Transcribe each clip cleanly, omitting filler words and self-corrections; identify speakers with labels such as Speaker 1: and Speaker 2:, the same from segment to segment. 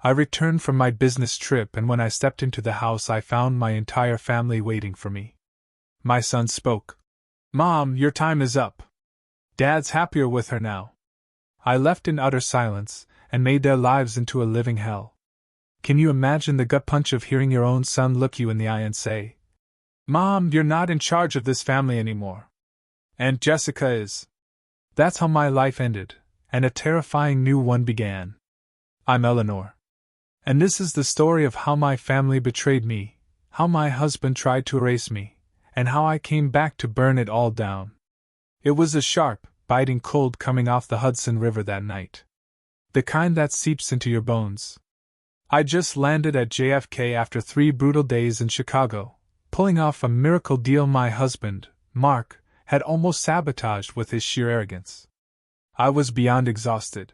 Speaker 1: I returned from my business trip, and when I stepped into the house, I found my entire family waiting for me. My son spoke. "Mom, your time is up. Dad's happier with her now." I left in utter silence, and made their lives into a living hell. Can you imagine the gut punch of hearing your own son look you in the eye and say, "Mom, you're not in charge of this family anymore. And Jessica is." That's how my life ended, and a terrifying new one began. I'm Eleanor. And this is the story of how my family betrayed me, how my husband tried to erase me, and how I came back to burn it all down. It was a sharp, biting cold coming off the Hudson River that night. The kind that seeps into your bones. I just landed at JFK after 3 brutal days in Chicago, pulling off a miracle deal my husband, Mark, had almost sabotaged with his sheer arrogance. I was beyond exhausted.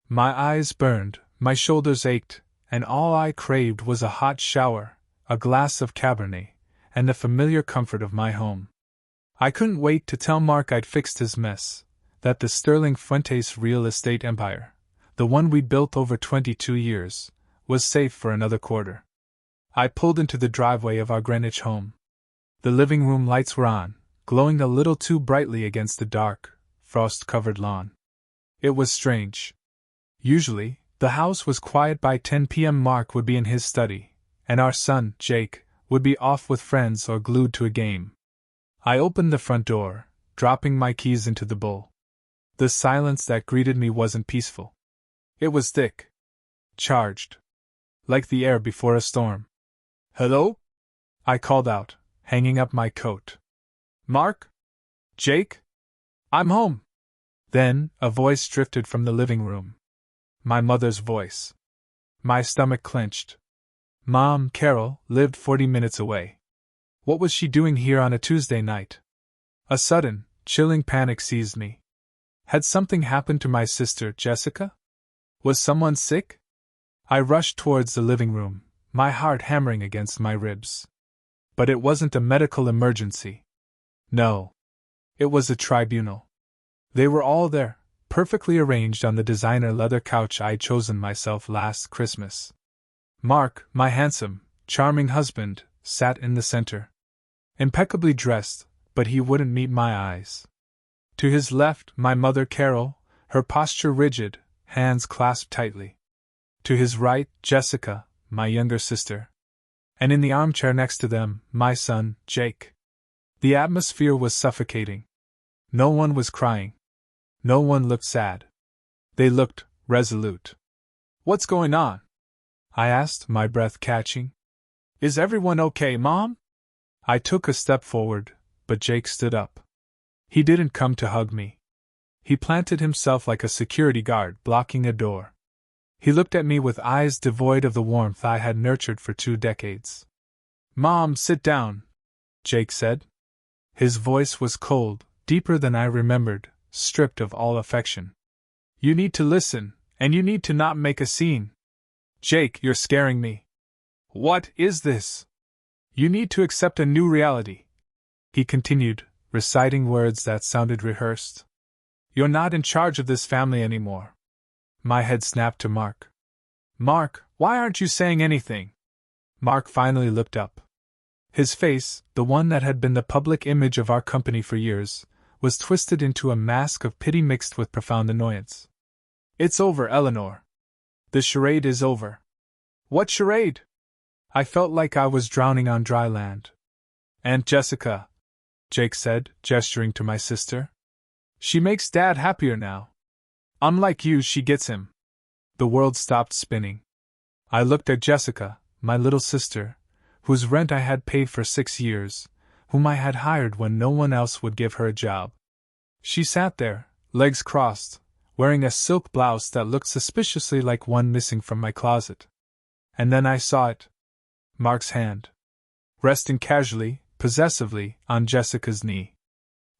Speaker 1: My eyes burned, my shoulders ached, and all I craved was a hot shower, a glass of Cabernet, and the familiar comfort of my home. I couldn't wait to tell Mark I'd fixed his mess, that the Sterling Fuentes real estate empire, the one we'd built over 22 years, was safe for another quarter. I pulled into the driveway of our Greenwich home. The living room lights were on, glowing a little too brightly against the dark, frost-covered lawn. It was strange. Usually, the house was quiet by 10 p.m. Mark would be in his study, and our son, Jake, would be off with friends or glued to a game. I opened the front door, dropping my keys into the bowl. The silence that greeted me wasn't peaceful. It was thick. Charged. Like the air before a storm. "Hello?" I called out, hanging up my coat. "Mark? Jake? I'm home." Then, a voice drifted from the living room. My mother's voice. My stomach clenched. Mom, Carol, lived 40 minutes away. What was she doing here on a Tuesday night? A sudden, chilling panic seized me. Had something happened to my sister, Jessica? Was someone sick? I rushed towards the living room, my heart hammering against my ribs. But it wasn't a medical emergency. No. It was a tribunal. They were all there, perfectly arranged on the designer leather couch I'd chosen myself last Christmas. Mark, my handsome, charming husband, sat in the center. Impeccably dressed, but he wouldn't meet my eyes. To his left, my mother Carol, her posture rigid, hands clasped tightly. To his right, Jessica, my younger sister. And in the armchair next to them, my son, Jake. The atmosphere was suffocating. No one was crying. No one looked sad. They looked resolute. "What's going on?" I asked, my breath catching. "Is everyone okay, Mom?" I took a step forward, but Jake stood up. He didn't come to hug me. He planted himself like a security guard blocking a door. He looked at me with eyes devoid of the warmth I had nurtured for 2 decades. "Mom, sit down," Jake said. His voice was cold, deeper than I remembered, stripped of all affection. "You need to listen, and you need to not make a scene. Jake, you're scaring me." "What is this?" "You need to accept a new reality," he continued, reciting words that sounded rehearsed. "You're not in charge of this family anymore." My head snapped to Mark. "Mark, why aren't you saying anything?" Mark finally looked up. His face, the one that had been the public image of our company for years, was twisted into a mask of pity mixed with profound annoyance. "It's over, Eleanor. The charade is over." "What charade?" I felt like I was drowning on dry land. "Aunt Jessica," Jake said, gesturing to my sister. "She makes Dad happier now. Unlike you, she gets him." The world stopped spinning. I looked at Jessica, my little sister, whose rent I had paid for 6 years, whom I had hired when no one else would give her a job. She sat there, legs crossed, wearing a silk blouse that looked suspiciously like one missing from my closet. And then I saw it. Mark's hand. Resting casually, possessively, on Jessica's knee.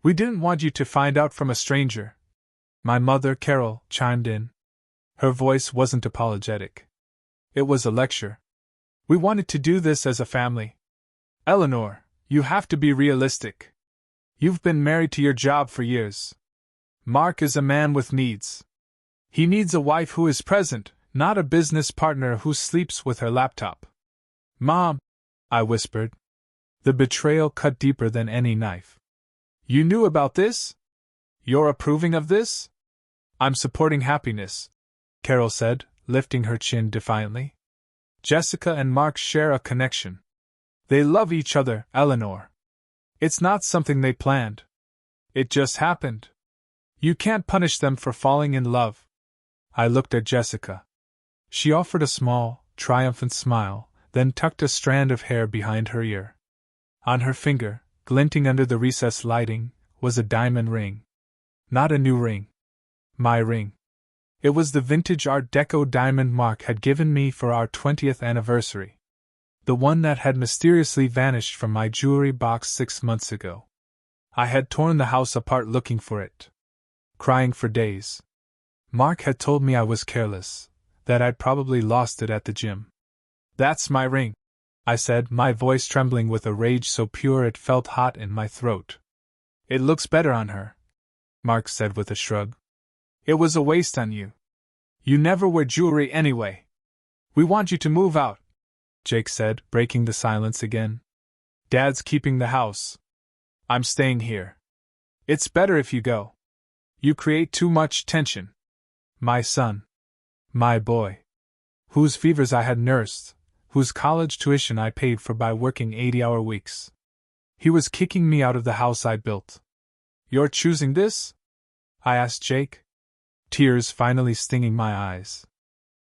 Speaker 1: "We didn't want you to find out from a stranger," my mother, Carol, chimed in. Her voice wasn't apologetic. It was a lecture. "We wanted to do this as a family. Eleanor, you have to be realistic. You've been married to your job for years. Mark is a man with needs. He needs a wife who is present, Not a business partner who sleeps with her laptop. Mom, I whispered. The betrayal cut deeper than any knife. You knew about this? You're approving of this? I'm supporting happiness, Carol said, lifting her chin defiantly. Jessica and Mark share a connection. They love each other, Eleanor. It's not something they planned. It just happened. You can't punish them for falling in love. I looked at Jessica. She offered a small, triumphant smile, then tucked a strand of hair behind her ear. On her finger, glinting under the recessed lighting, was a diamond ring. Not a new ring. My ring. It was the vintage Art Deco diamond Mark had given me for our 20th anniversary. The one that had mysteriously vanished from my jewelry box 6 months ago. I had torn the house apart looking for it. Crying for days. Mark had told me I was careless, that I'd probably lost it at the gym. That's my ring, I said, my voice trembling with a rage so pure it felt hot in my throat. It looks better on her, Mark said with a shrug. It was a waste on you. You never wear jewelry anyway. We want you to move out, Jake said, breaking the silence again. Dad's keeping the house. I'm staying here. It's better if you go. You create too much tension. My son. My boy. Whose fevers I had nursed, whose college tuition I paid for by working 80-hour weeks. He was kicking me out of the house I built. You're choosing this? I asked Jake. Tears finally stinging my eyes.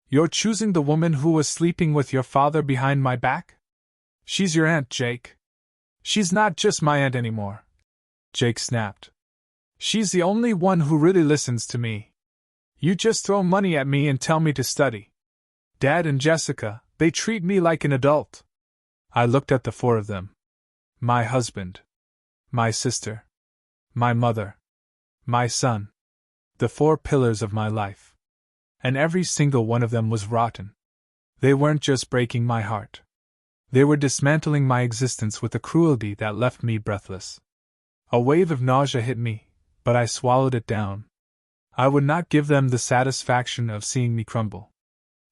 Speaker 1: You're choosing the woman who was sleeping with your father behind my back? She's your aunt, Jake. She's not just my aunt anymore, Jake snapped. She's the only one who really listens to me. You just throw money at me and tell me to study. Dad and Jessica, they treat me like an adult. I looked at the 4 of them. My husband. My sister. My mother. My son. The 4 pillars of my life. And every single one of them was rotten. They weren't just breaking my heart. They were dismantling my existence with a cruelty that left me breathless. A wave of nausea hit me, but I swallowed it down. I would not give them the satisfaction of seeing me crumble.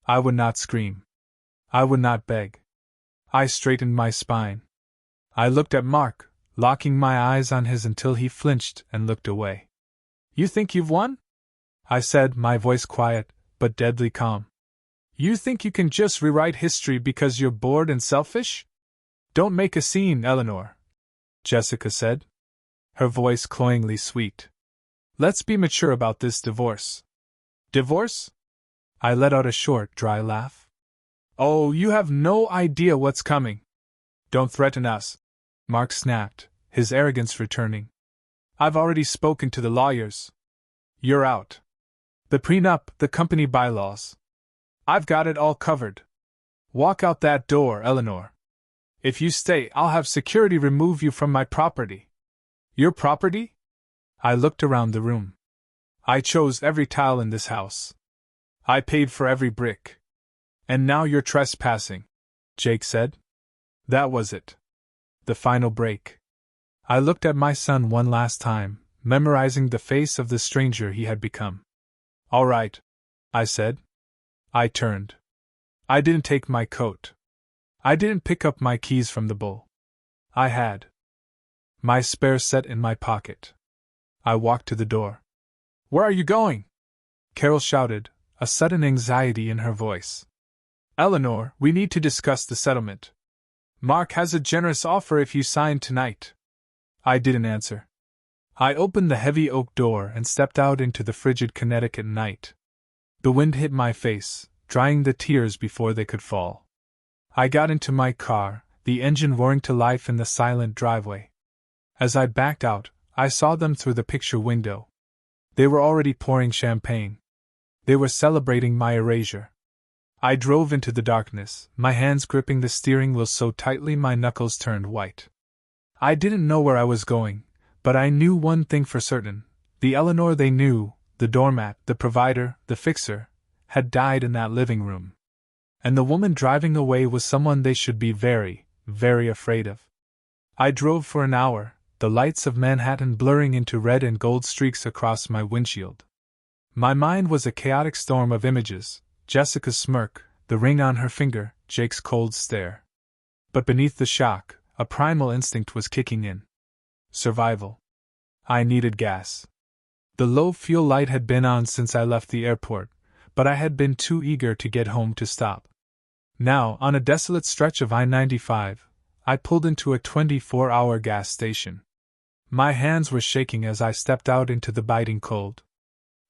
Speaker 1: I would not scream. I would not beg. I straightened my spine. I looked at Mark, locking my eyes on his until he flinched and looked away. You think you've won? I said, my voice quiet, but deadly calm. You think you can just rewrite history because you're bored and selfish? Don't make a scene, Eleanor, Jessica said, her voice cloyingly sweet. Let's be mature about this divorce. Divorce? I let out a short, dry laugh. Oh, you have no idea what's coming. Don't threaten us, Mark snapped, his arrogance returning. I've already spoken to the lawyers. You're out. The prenup, the company bylaws. I've got it all covered. Walk out that door, Eleanor. If you stay, I'll have security remove you from my property. Your property? I looked around the room. I chose every tile in this house. I paid for every brick. And now you're trespassing, Jake said. That was it. The final break. I looked at my son one last time, memorizing the face of the stranger he had become. All right, I said. I turned. I didn't take my coat. I didn't pick up my keys from the bull. I had my spare set in my pocket. I walked to the door. Where are you going? Carol shouted, a sudden anxiety in her voice. Eleanor, we need to discuss the settlement. Mark has a generous offer if you sign tonight. I didn't answer. I opened the heavy oak door and stepped out into the frigid Connecticut night. The wind hit my face, drying the tears before they could fall. I got into my car, the engine roaring to life in the silent driveway. As I backed out, I saw them through the picture window. They were already pouring champagne. They were celebrating my erasure. I drove into the darkness, my hands gripping the steering wheel so tightly my knuckles turned white. I didn't know where I was going, but I knew one thing for certain. The Eleanor they knew, the doormat, the provider, the fixer, had died in that living room. And the woman driving away was someone they should be very, very afraid of. I drove for an hour, the lights of Manhattan blurring into red and gold streaks across my windshield. My mind was a chaotic storm of images, Jessica's smirk, the ring on her finger, Jake's cold stare. But beneath the shock, a primal instinct was kicking in. Survival. I needed gas. The low fuel light had been on since I left the airport, but I had been too eager to get home to stop. Now, on a desolate stretch of I-95, I pulled into a 24-hour gas station. My hands were shaking as I stepped out into the biting cold.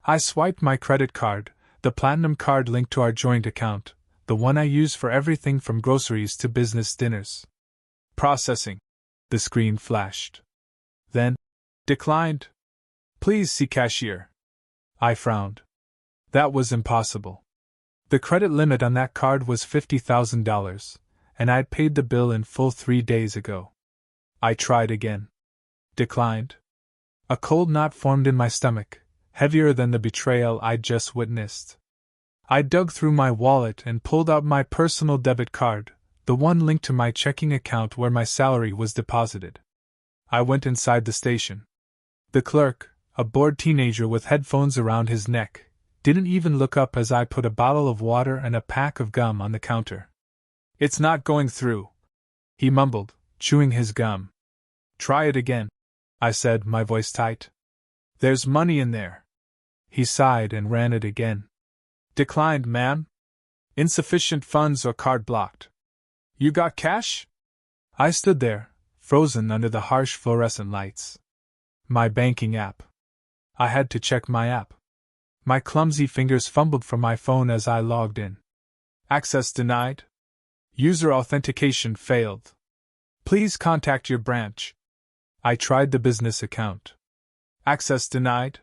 Speaker 1: I swiped my credit card, the platinum card linked to our joint account, the one I use for everything from groceries to business dinners. Processing. The screen flashed. Then, declined. Please see cashier. I frowned. That was impossible. The credit limit on that card was $50,000, and I'd paid the bill in full 3 days ago. I tried again. Declined. A cold knot formed in my stomach, heavier than the betrayal I'd just witnessed. I dug through my wallet and pulled out my personal debit card, the one linked to my checking account where my salary was deposited. I went inside the station. The clerk, a bored teenager with headphones around his neck, didn't even look up as I put a bottle of water and a pack of gum on the counter. "It's not going through," he mumbled, chewing his gum. "Try it again," I said, my voice tight. "There's money in there." He sighed and ran it again. "Declined, ma'am. Insufficient funds or card blocked." "You got cash?" I stood there, frozen under the harsh fluorescent lights. My banking app. I had to check my app. My clumsy fingers fumbled for my phone as I logged in. "Access denied. User authentication failed. Please contact your branch." I tried the business account. "Access denied."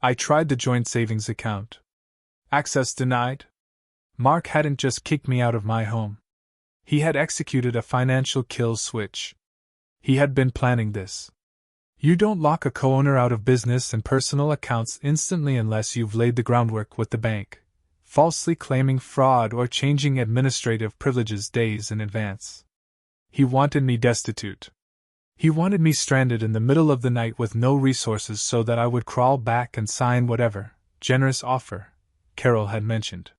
Speaker 1: I tried the joint savings account. "Access denied." Mark hadn't just kicked me out of my home. He had executed a financial kill switch. He had been planning this. You don't lock a co-owner out of business and personal accounts instantly unless you've laid the groundwork with the bank, falsely claiming fraud or changing administrative privileges days in advance. He wanted me destitute. He wanted me stranded in the middle of the night with no resources so that I would crawl back and sign whatever generous offer Carol had mentioned.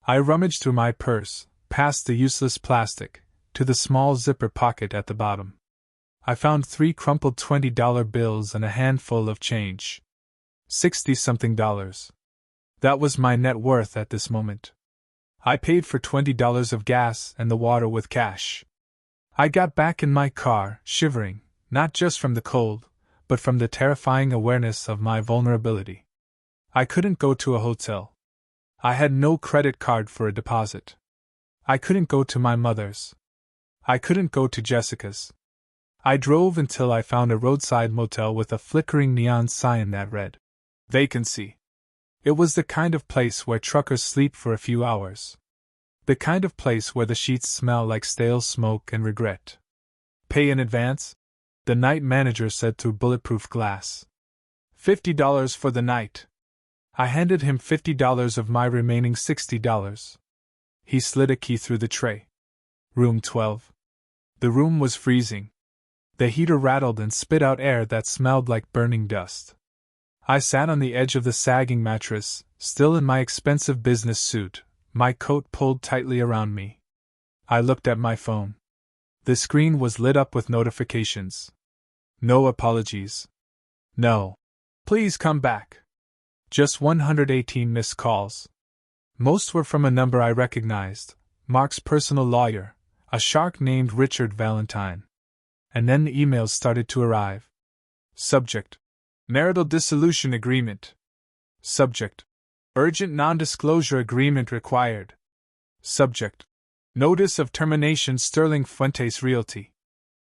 Speaker 1: I rummaged through my purse, past the useless plastic, to the small zipper pocket at the bottom. I found 3 crumpled $20 bills and a handful of change. $60-something. That was my net worth at this moment. I paid for $20 of gas and the water with cash. I got back in my car, shivering, not just from the cold, but from the terrifying awareness of my vulnerability. I couldn't go to a hotel. I had no credit card for a deposit. I couldn't go to my mother's. I couldn't go to Jessica's. I drove until I found a roadside motel with a flickering neon sign that read, "Vacancy." It was the kind of place where truckers sleep for a few hours. The kind of place where the sheets smell like stale smoke and regret. "Pay in advance?" the night manager said through bulletproof glass. $50 for the night. I handed him $50 of my remaining $60. He slid a key through the tray. Room 12. The room was freezing. The heater rattled and spit out air that smelled like burning dust. I sat on the edge of the sagging mattress, still in my expensive business suit, my coat pulled tightly around me. I looked at my phone. The screen was lit up with notifications. No apologies. No. Please come back. Just 118 missed calls. Most were from a number I recognized, Mark's personal lawyer, a shark named Richard Valentine. And then the emails started to arrive. Subject: Marital Dissolution Agreement. Subject: Urgent Non-Disclosure Agreement Required. Subject: Notice of Termination Sterling Fuentes Realty.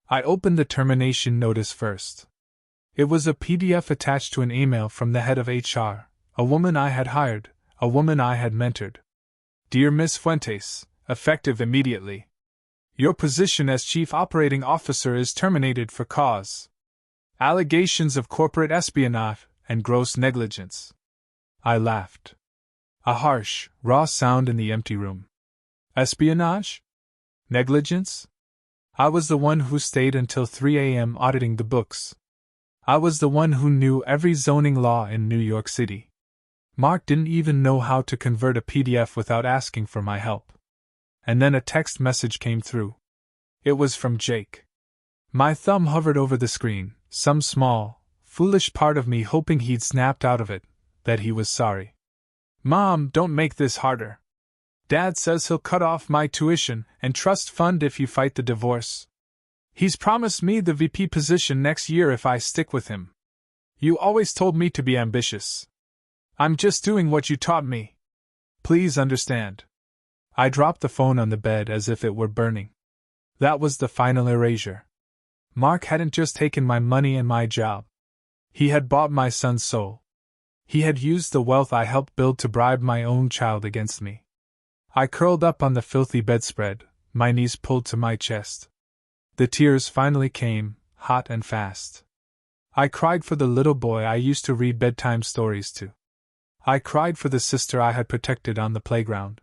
Speaker 1: I opened the termination notice first. It was a PDF attached to an email from the head of HR, a woman I had hired, a woman I had mentored. "Dear Miss Fuentes, effective immediately. Your position as Chief Operating Officer is terminated for cause. Allegations of corporate espionage and gross negligence." I laughed. A harsh, raw sound in the empty room. Espionage? Negligence? I was the one who stayed until 3 a.m. auditing the books. I was the one who knew every zoning law in New York City. Mark didn't even know how to convert a PDF without asking for my help. And then a text message came through. It was from Jake. My thumb hovered over the screen, some small, foolish part of me hoping he'd snapped out of it, that he was sorry. Mom, don't make this harder. Dad says he'll cut off my tuition and trust fund if you fight the divorce. He's promised me the VP position next year if I stick with him. You always told me to be ambitious. I'm just doing what you taught me. Please understand. I dropped the phone on the bed as if it were burning. That was the final erasure. Mark hadn't just taken my money and my job. He had bought my son's soul. He had used the wealth I helped build to bribe my own child against me. I curled up on the filthy bedspread, my knees pulled to my chest. The tears finally came, hot and fast. I cried for the little boy I used to read bedtime stories to. I cried for the sister I had protected on the playground.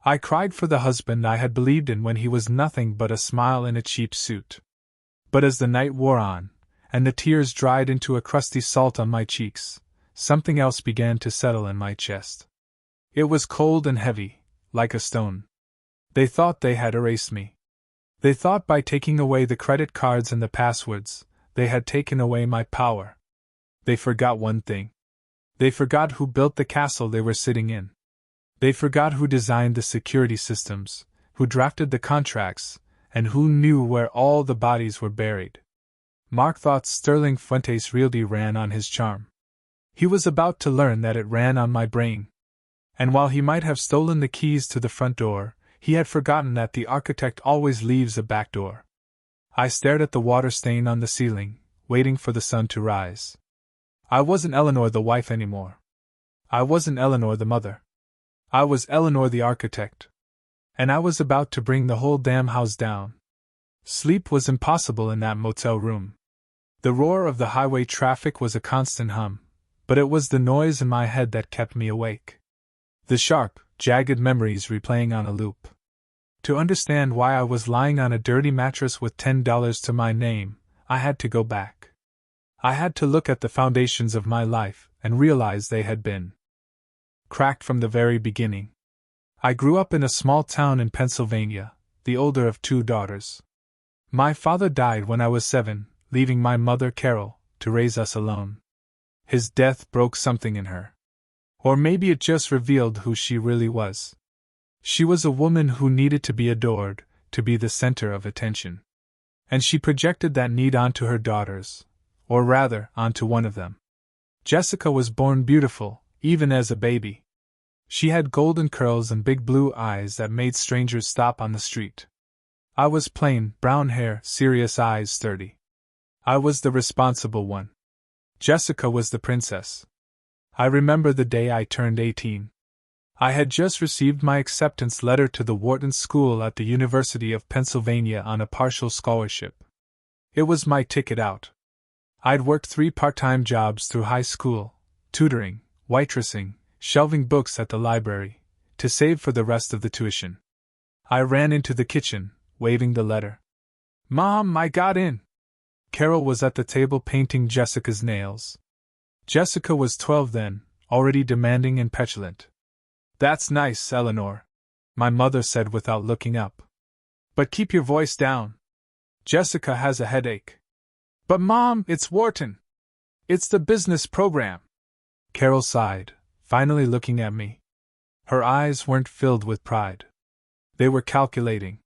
Speaker 1: I cried for the husband I had believed in when he was nothing but a smile in a cheap suit. But as the night wore on, and the tears dried into a crusty salt on my cheeks, something else began to settle in my chest. It was cold and heavy, like a stone. They thought they had erased me. They thought by taking away the credit cards and the passwords, they had taken away my power. They forgot one thing. They forgot who built the castle they were sitting in. They forgot who designed the security systems, who drafted the contracts, and who knew where all the bodies were buried. Mark thought Sterling Fuentes' realty ran on his charm. He was about to learn that it ran on my brain. And while he might have stolen the keys to the front door, he had forgotten that the architect always leaves a back door. I stared at the water stain on the ceiling, waiting for the sun to rise. I wasn't Eleanor the wife anymore. I wasn't Eleanor the mother. I was Eleanor the architect. And I was about to bring the whole damn house down. Sleep was impossible in that motel room. The roar of the highway traffic was a constant hum, but it was the noise in my head that kept me awake. The sharp, jagged memories replaying on a loop. To understand why I was lying on a dirty mattress with $10 to my name, I had to go back. I had to look at the foundations of my life and realize they had been cracked from the very beginning. I grew up in a small town in Pennsylvania, the older of 2 daughters. My father died when I was 7, leaving my mother, Carol, to raise us alone. His death broke something in her. Or maybe it just revealed who she really was. She was a woman who needed to be adored, to be the center of attention. And she projected that need onto her daughters, or rather, onto one of them. Jessica was born beautiful, even as a baby. She had golden curls and big blue eyes that made strangers stop on the street. I was plain, brown hair, serious eyes, sturdy. I was the responsible one. Jessica was the princess. I remember the day I turned 18. I had just received my acceptance letter to the Wharton School at the University of Pennsylvania on a partial scholarship. It was my ticket out. I'd worked 3 part-time jobs through high school, tutoring, waitressing, shelving books at the library, to save for the rest of the tuition. I ran into the kitchen, waving the letter. Mom, I got in! Carol was at the table painting Jessica's nails. Jessica was 12 then, already demanding and petulant. That's nice, Eleanor, my mother said without looking up. But keep your voice down. Jessica has a headache. But Mom, it's Wharton. It's the business program. Carol sighed, finally looking at me. Her eyes weren't filled with pride. They were calculating.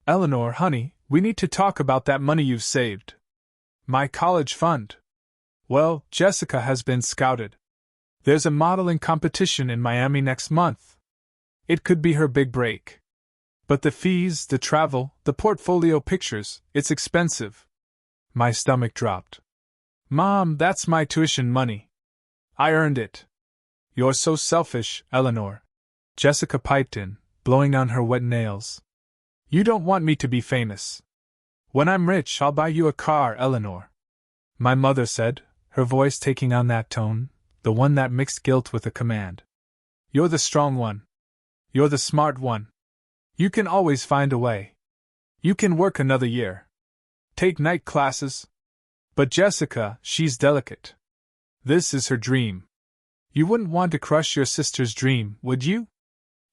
Speaker 1: Eleanor, honey, we need to talk about that money you've saved. My college fund. Well, Jessica has been scouted. There's a modeling competition in Miami next month. It could be her big break. But the fees, the travel, the portfolio pictures, it's expensive. My stomach dropped. Mom, that's my tuition money. I earned it. You're so selfish, Eleanor. Jessica piped in, blowing on her wet nails. You don't want me to be famous. When I'm rich, I'll buy you a car, Eleanor. My mother said, her voice taking on that tone, the one that mixed guilt with a command. You're the strong one. You're the smart one. You can always find a way. You can work another year. Take night classes. But Jessica, she's delicate. This is her dream. You wouldn't want to crush your sister's dream, would you?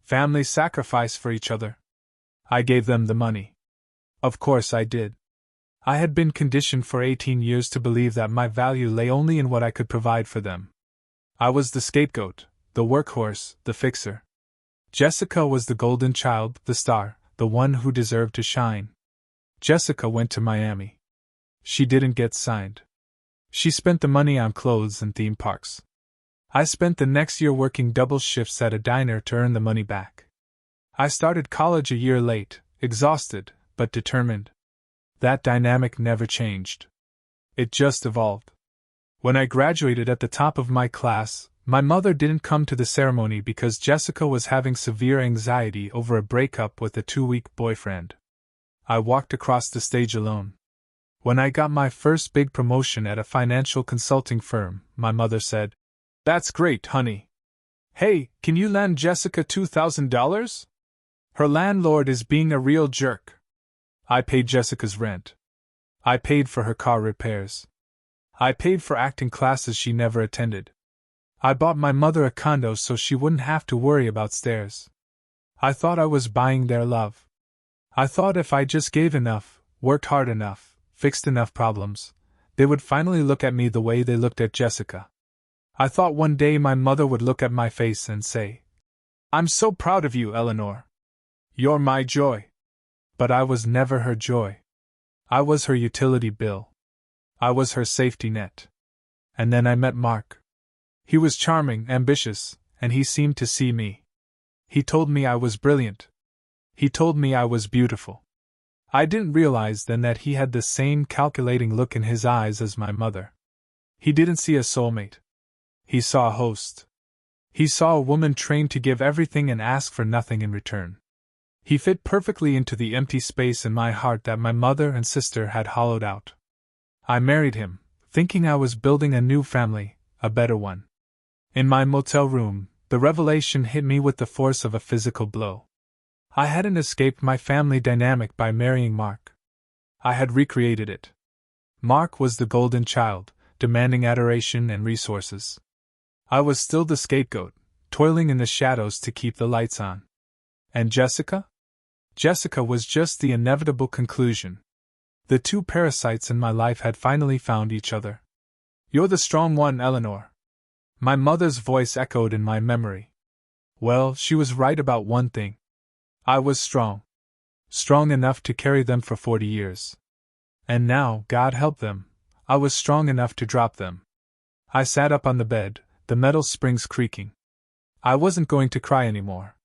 Speaker 1: Family sacrifice for each other. I gave them the money. Of course I did. I had been conditioned for 18 years to believe that my value lay only in what I could provide for them. I was the scapegoat, the workhorse, the fixer. Jessica was the golden child, the star, the one who deserved to shine. Jessica went to Miami. She didn't get signed. She spent the money on clothes and theme parks. I spent the next year working double shifts at a diner to earn the money back. I started college a year late, exhausted, but determined. That dynamic never changed. It just evolved. When I graduated at the top of my class, my mother didn't come to the ceremony because Jessica was having severe anxiety over a breakup with a 2-week boyfriend. I walked across the stage alone. When I got my first big promotion at a financial consulting firm, my mother said, "That's great, honey. Hey, can you lend Jessica $2,000? Her landlord is being a real jerk." I paid Jessica's rent. I paid for her car repairs. I paid for acting classes she never attended. I bought my mother a condo so she wouldn't have to worry about stairs. I thought I was buying their love. I thought if I just gave enough, worked hard enough, fixed enough problems, they would finally look at me the way they looked at Jessica. I thought one day my mother would look at my face and say, "I'm so proud of you, Eleanor. You're my joy." But I was never her joy. I was her utility bill. I was her safety net. And then I met Mark. He was charming, ambitious, and he seemed to see me. He told me I was brilliant. He told me I was beautiful. I didn't realize then that he had the same calculating look in his eyes as my mother. He didn't see a soulmate. He saw a host. He saw a woman trained to give everything and ask for nothing in return. He fit perfectly into the empty space in my heart that my mother and sister had hollowed out. I married him, thinking I was building a new family, a better one. In my motel room, the revelation hit me with the force of a physical blow. I hadn't escaped my family dynamic by marrying Mark. I had recreated it. Mark was the golden child, demanding adoration and resources. I was still the scapegoat, toiling in the shadows to keep the lights on. And Jessica? Jessica was just the inevitable conclusion. The two parasites in my life had finally found each other. "You're the strong one, Eleanor." My mother's voice echoed in my memory. Well, she was right about one thing. I was strong. Strong enough to carry them for 40 years. And now, God help them, I was strong enough to drop them. I sat up on the bed, the metal springs creaking. I wasn't going to cry anymore.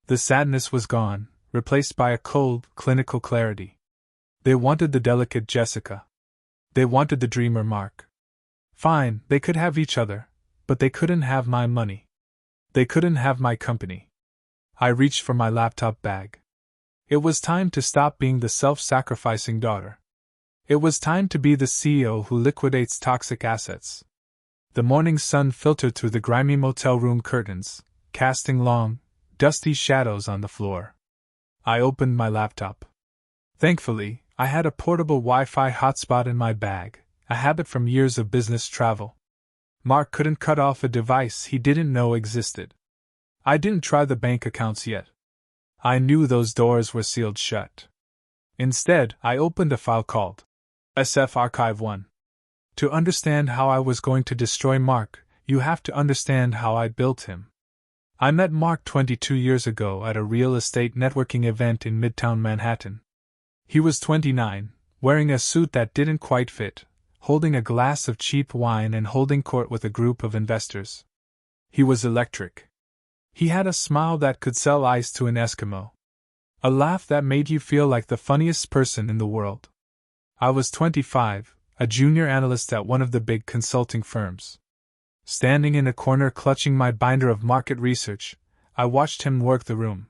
Speaker 1: The sadness was gone, replaced by a cold, clinical clarity. They wanted the delicate Jessica. They wanted the dreamer Mark. Fine, they could have each other, but they couldn't have my money. They couldn't have my company. I reached for my laptop bag. It was time to stop being the self-sacrificing daughter. It was time to be the CEO who liquidates toxic assets. The morning sun filtered through the grimy motel room curtains, casting long, dusty shadows on the floor. I opened my laptop. Thankfully, I had a portable Wi-Fi hotspot in my bag, a habit from years of business travel. Mark couldn't cut off a device he didn't know existed. I didn't try the bank accounts yet. I knew those doors were sealed shut. Instead, I opened a file called SF Archive 1. To understand how I was going to destroy Mark, you have to understand how I built him. I met Mark 22 years ago at a real estate networking event in Midtown Manhattan. He was 29, wearing a suit that didn't quite fit, holding a glass of cheap wine and holding court with a group of investors. He was electric. He had a smile that could sell ice to an Eskimo. A laugh that made you feel like the funniest person in the world. I was 25, a junior analyst at one of the big consulting firms. Standing in a corner clutching my binder of market research, I watched him work the room.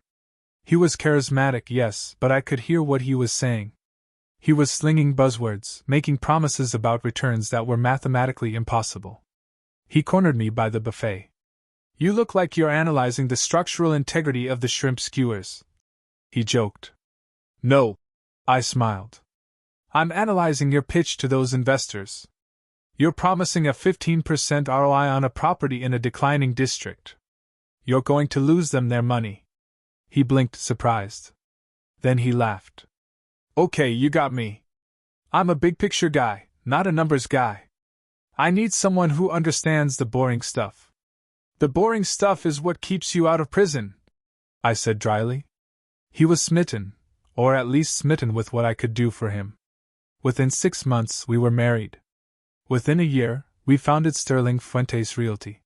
Speaker 1: He was charismatic, yes, but I could hear what he was saying. He was slinging buzzwords, making promises about returns that were mathematically impossible. He cornered me by the buffet. "You look like you're analyzing the structural integrity of the shrimp skewers," he joked. "No," I smiled. "I'm analyzing your pitch to those investors." You're promising a 15% ROI on a property in a declining district. You're going to lose them their money. He blinked, surprised. Then he laughed. Okay, you got me. I'm a big picture guy, not a numbers guy. I need someone who understands the boring stuff. The boring stuff is what keeps you out of prison, I said dryly. He was smitten, or at least smitten with what I could do for him. Within 6 months, we were married. Within a year, we founded Sterling Fuentes Realty.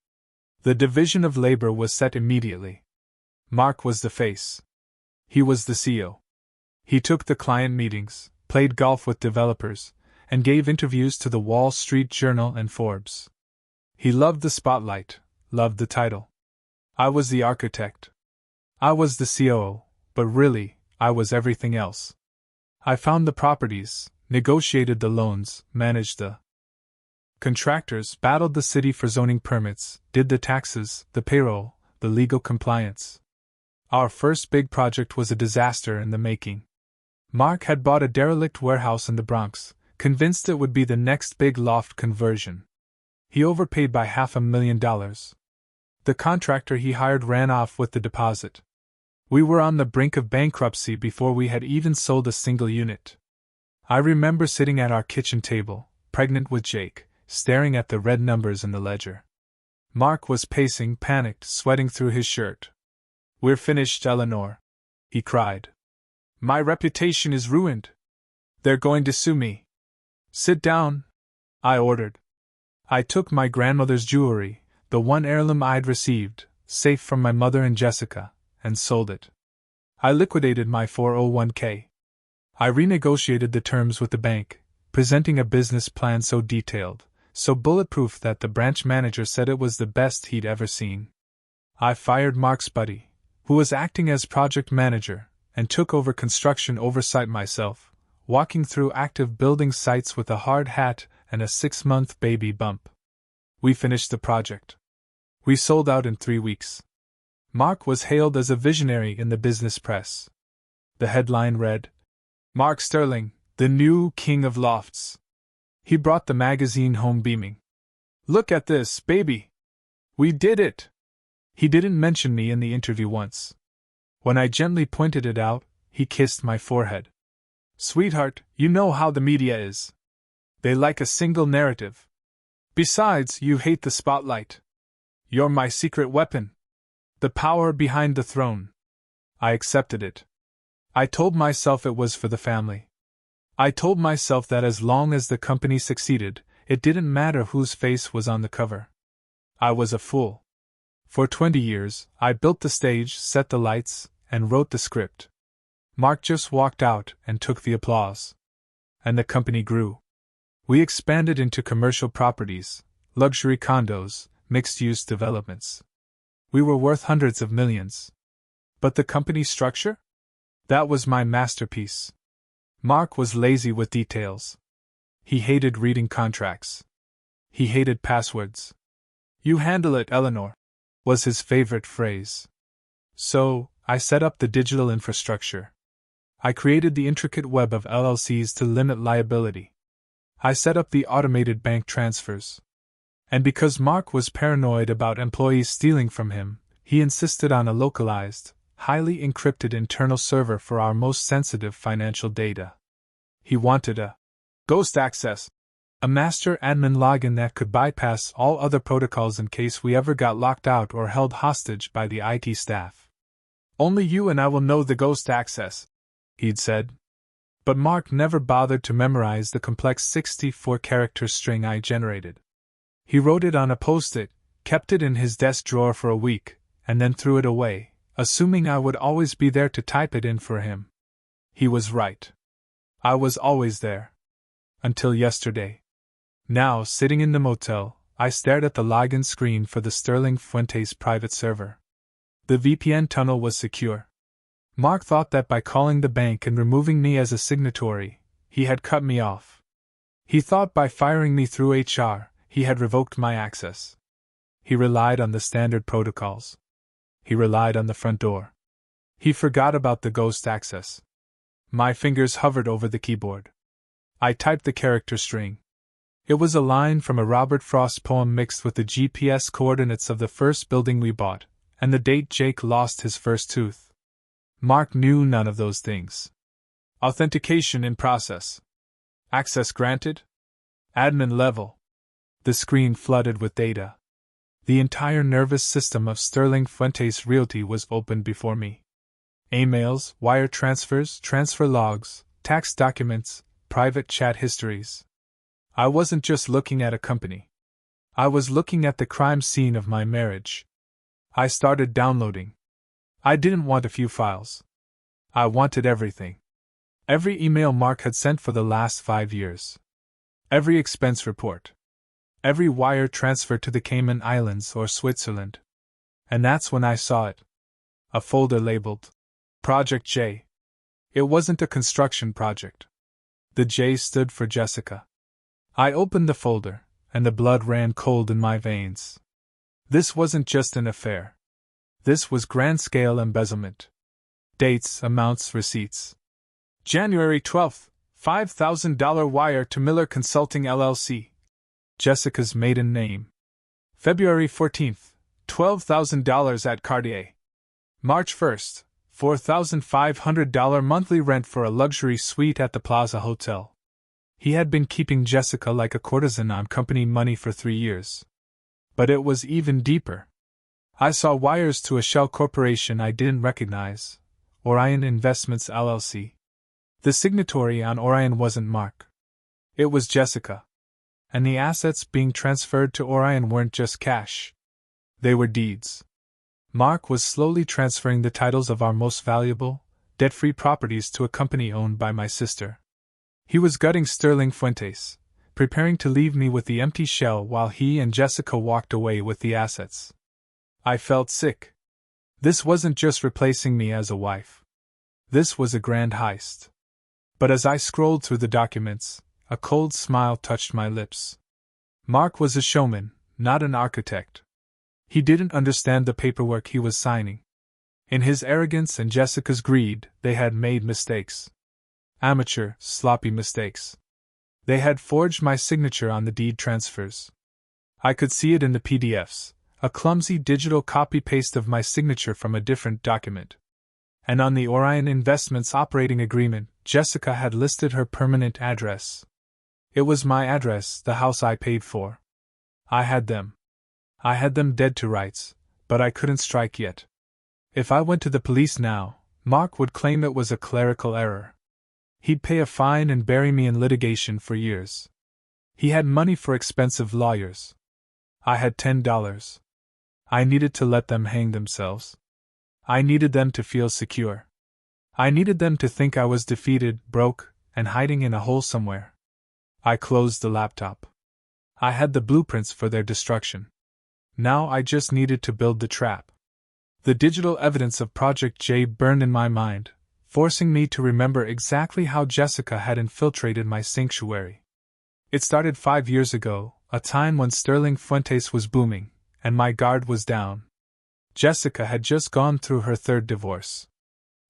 Speaker 1: The division of labor was set immediately. Mark was the face. He was the CEO. He took the client meetings, played golf with developers, and gave interviews to the Wall Street Journal and Forbes. He loved the spotlight, loved the title. I was the architect. I was the COO, but really, I was everything else. I found the properties, negotiated the loans, managed the contractors, battled the city for zoning permits, did the taxes, the payroll, the legal compliance. Our first big project was a disaster in the making. Mark had bought a derelict warehouse in the Bronx, convinced it would be the next big loft conversion. He overpaid by $500,000. The contractor he hired ran off with the deposit. We were on the brink of bankruptcy before we had even sold a single unit. I remember sitting at our kitchen table, pregnant with Jake, staring at the red numbers in the ledger. Mark was pacing, panicked, sweating through his shirt. We're finished, Eleanor, he cried. My reputation is ruined. They're going to sue me. Sit down, I ordered. I took my grandmother's jewelry, the one heirloom I'd received, safe from my mother and Jessica, and sold it. I liquidated my 401k. I renegotiated the terms with the bank, presenting a business plan so detailed, so bulletproof that the branch manager said it was the best he'd ever seen. I fired Mark's buddy, who was acting as project manager, and took over construction oversight myself, walking through active building sites with a hard hat and a 6-month baby bump. We finished the project. We sold out in 3 weeks. Mark was hailed as a visionary in the business press. The headline read, Mark Sterling, the new king of lofts. He brought the magazine home beaming. Look at this, baby! We did it! He didn't mention me in the interview once. When I gently pointed it out, he kissed my forehead. Sweetheart, you know how the media is. They like a single narrative. Besides, you hate the spotlight. You're my secret weapon. The power behind the throne. I accepted it. I told myself it was for the family. I told myself that as long as the company succeeded, it didn't matter whose face was on the cover. I was a fool. For 20 years, I built the stage, set the lights, and wrote the script. Mark just walked out and took the applause. And the company grew. We expanded into commercial properties, luxury condos, mixed-use developments. We were worth hundreds of millions. But the company structure? That was my masterpiece. Mark was lazy with details. He hated reading contracts. He hated passwords. You handle it, Eleanor, was his favorite phrase. So, I set up the digital infrastructure. I created the intricate web of LLCs to limit liability. I set up the automated bank transfers. And because Mark was paranoid about employees stealing from him, he insisted on a localized, highly encrypted internal server for our most sensitive financial data. He wanted a ghost access, a master admin login that could bypass all other protocols in case we ever got locked out or held hostage by the IT staff. Only you and I will know the ghost access, he'd said. But Mark never bothered to memorize the complex 64-character string I generated. He wrote it on a post-it, kept it in his desk drawer for a week, and then threw it away, assuming I would always be there to type it in for him. He was right. I was always there. Until yesterday. Now, sitting in the motel, I stared at the login screen for the Sterling Fuentes private server. The VPN tunnel was secure. Mark thought that by calling the bank and removing me as a signatory, he had cut me off. He thought by firing me through HR, he had revoked my access. He relied on the standard protocols. He relied on the front door. He forgot about the ghost access. My fingers hovered over the keyboard. I typed the character string. It was a line from a Robert Frost poem mixed with the GPS coordinates of the first building we bought, and the date Jake lost his first tooth. Mark knew none of those things. Authentication in process. Access granted? Admin level. The screen flooded with data. The entire nervous system of Sterling Fuentes Realty was opened before me. Emails, wire transfers, transfer logs, tax documents, private chat histories. I wasn't just looking at a company. I was looking at the crime scene of my marriage. I started downloading. I didn't want a few files. I wanted everything. Every email Mark had sent for the last 5 years. Every expense report. Every wire transfer to the Cayman Islands or Switzerland. And that's when I saw it. A folder labeled Project J. It wasn't a construction project. The J stood for Jessica. I opened the folder, and the blood ran cold in my veins. This wasn't just an affair. This was grand-scale embezzlement. Dates, amounts, receipts. January 12th, $5,000 wire to Miller Consulting LLC. Jessica's maiden name. February 14th, $12,000 at Cartier. March 1st, $4,500 monthly rent for a luxury suite at the Plaza Hotel. He had been keeping Jessica like a courtesan on company money for 3 years. But it was even deeper. I saw wires to a shell corporation I didn't recognize, Orion Investments LLC. The signatory on Orion wasn't Mark. It was Jessica. And the assets being transferred to Orion weren't just cash. They were deeds. Mark was slowly transferring the titles of our most valuable, debt-free properties to a company owned by my sister. He was gutting Sterling Fuentes, preparing to leave me with the empty shell while he and Jessica walked away with the assets. I felt sick. This wasn't just replacing me as a wife. This was a grand heist. But as I scrolled through the documents, a cold smile touched my lips. Mark was a showman, not an architect. He didn't understand the paperwork he was signing. In his arrogance and Jessica's greed, they had made mistakes. Amateur, sloppy mistakes. They had forged my signature on the deed transfers. I could see it in the PDFs, a clumsy digital copy-paste of my signature from a different document. And on the Orion Investments operating agreement, Jessica had listed her permanent address. It was my address, the house I paid for. I had them. I had them dead to rights, but I couldn't strike yet. If I went to the police now, Mark would claim it was a clerical error. He'd pay a fine and bury me in litigation for years. He had money for expensive lawyers. I had $10. I needed to let them hang themselves. I needed them to feel secure. I needed them to think I was defeated, broke, and hiding in a hole somewhere. I closed the laptop. I had the blueprints for their destruction. Now I just needed to build the trap. The digital evidence of Project J burned in my mind, forcing me to remember exactly how Jessica had infiltrated my sanctuary. It started 5 years ago, a time when Sterling Fuentes was booming, and my guard was down. Jessica had just gone through her 3rd divorce.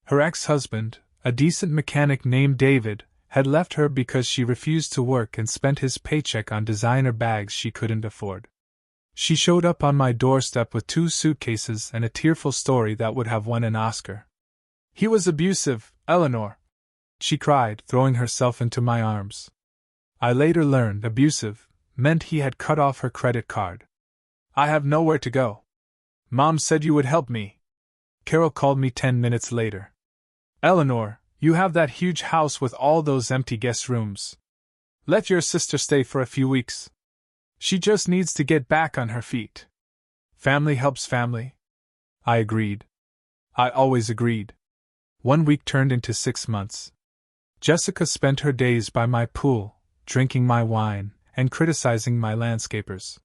Speaker 1: Her ex-husband, a decent mechanic named David, had left her because she refused to work and spent his paycheck on designer bags she couldn't afford. She showed up on my doorstep with 2 suitcases and a tearful story that would have won an Oscar. "He was abusive, Eleanor," she cried, throwing herself into my arms. I later learned abusive meant he had cut off her credit card. "I have nowhere to go. Mom said you would help me." Carol called me 10 minutes later. "Eleanor, you have that huge house with all those empty guest rooms. Let your sister stay for a few weeks. She just needs to get back on her feet." Family helps family. I agreed. I always agreed. 1 week turned into 6 months. Jessica spent her days by my pool, drinking my wine, and criticizing my landscapers.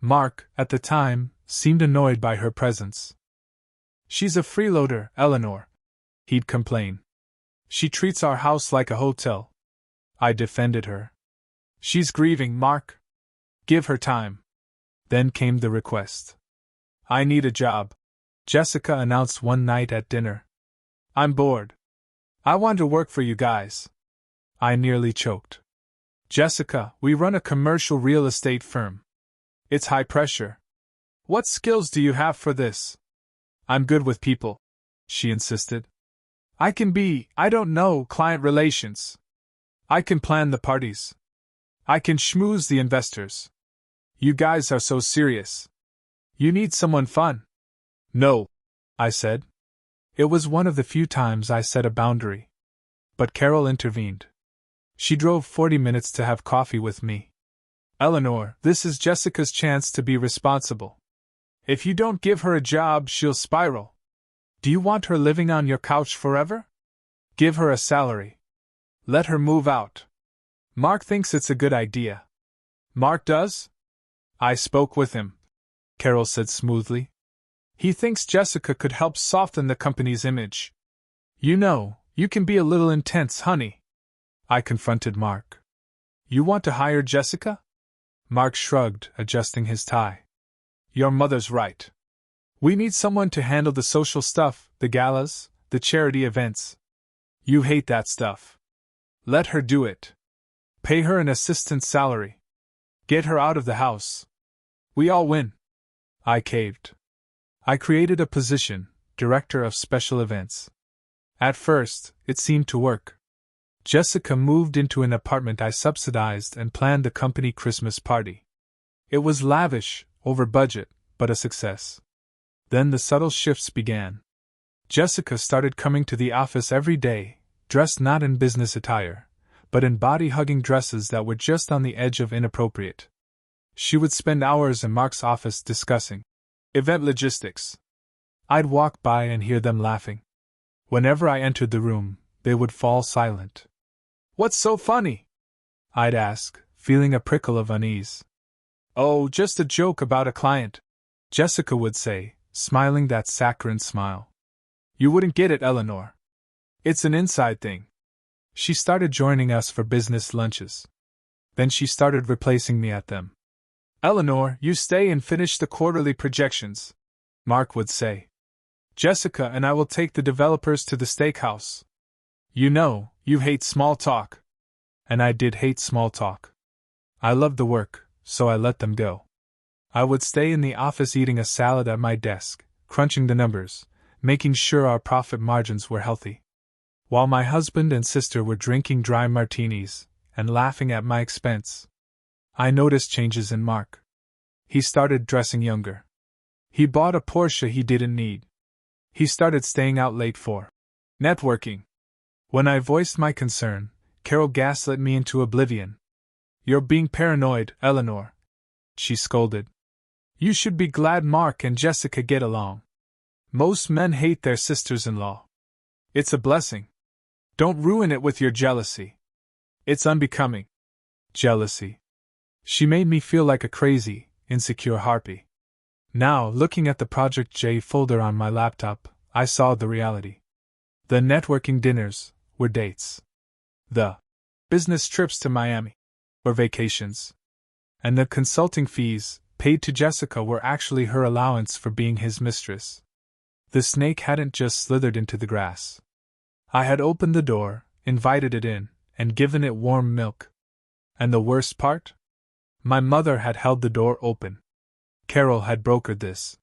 Speaker 1: Mark, at the time, seemed annoyed by her presence. "She's a freeloader, Eleanor," he'd complain. "She treats our house like a hotel." I defended her. "She's grieving, Mark. Give her time." Then came the request. "I need a job," Jessica announced one night at dinner. "I'm bored. I want to work for you guys." I nearly choked. Jessica, we run a commercial real estate firm. It's high pressure. What skills do you have for this? I'm good with people, she insisted. I can be, client relations. I can plan the parties. I can schmooze the investors. You guys are so serious. You need someone fun. No, I said. It was one of the few times I set a boundary. But Carol intervened. She drove 40 minutes to have coffee with me. Eleanor, this is Jessica's chance to be responsible. If you don't give her a job, she'll spiral. Do you want her living on your couch forever? Give her a salary. Let her move out. Mark thinks it's a good idea. Mark does? I spoke with him, Carol said smoothly. He thinks Jessica could help soften the company's image. You know, you can be a little intense, honey. I confronted Mark. You want to hire Jessica? Mark shrugged, adjusting his tie. Your mother's right. We need someone to handle the social stuff, the galas, the charity events. You hate that stuff. Let her do it. Pay her an assistant's salary. Get her out of the house. We all win. I caved. I created a position, Director of Special Events. At first, it seemed to work. Jessica moved into an apartment I subsidized and planned the company Christmas party. It was lavish, over budget, but a success. Then the subtle shifts began. Jessica started coming to the office every day, dressed not in business attire, but in body-hugging dresses that were just on the edge of inappropriate. She would spend hours in Mark's office discussing event logistics. I'd walk by and hear them laughing. Whenever I entered the room, they would fall silent. What's so funny? I'd ask, feeling a prickle of unease. Oh, just a joke about a client, Jessica would say, smiling that saccharine smile. You wouldn't get it, Eleanor. It's an inside thing. She started joining us for business lunches. Then she started replacing me at them. Eleanor, you stay and finish the quarterly projections, Mark would say. Jessica and I will take the developers to the steakhouse. You know, you hate small talk. And I did hate small talk. I loved the work, so I let them go. I would stay in the office eating a salad at my desk, crunching the numbers, making sure our profit margins were healthy. While my husband and sister were drinking dry martinis and laughing at my expense. I noticed changes in Mark. He started dressing younger. He bought a Porsche he didn't need. He started staying out late for networking. When I voiced my concern, Carol gaslit me into oblivion. You're being paranoid, Eleanor, she scolded. You should be glad Mark and Jessica get along. Most men hate their sisters-in-law. It's a blessing. Don't ruin it with your jealousy. It's unbecoming. Jealousy. She made me feel like a crazy, insecure harpy. Now, looking at the Project J folder on my laptop, I saw the reality. The networking dinners were dates. The business trips to Miami were vacations. And the consulting fees paid to Jessica were actually her allowance for being his mistress. The snake hadn't just slithered into the grass. I had opened the door, invited it in, and given it warm milk. And the worst part? My mother had held the door open. Carol had brokered this.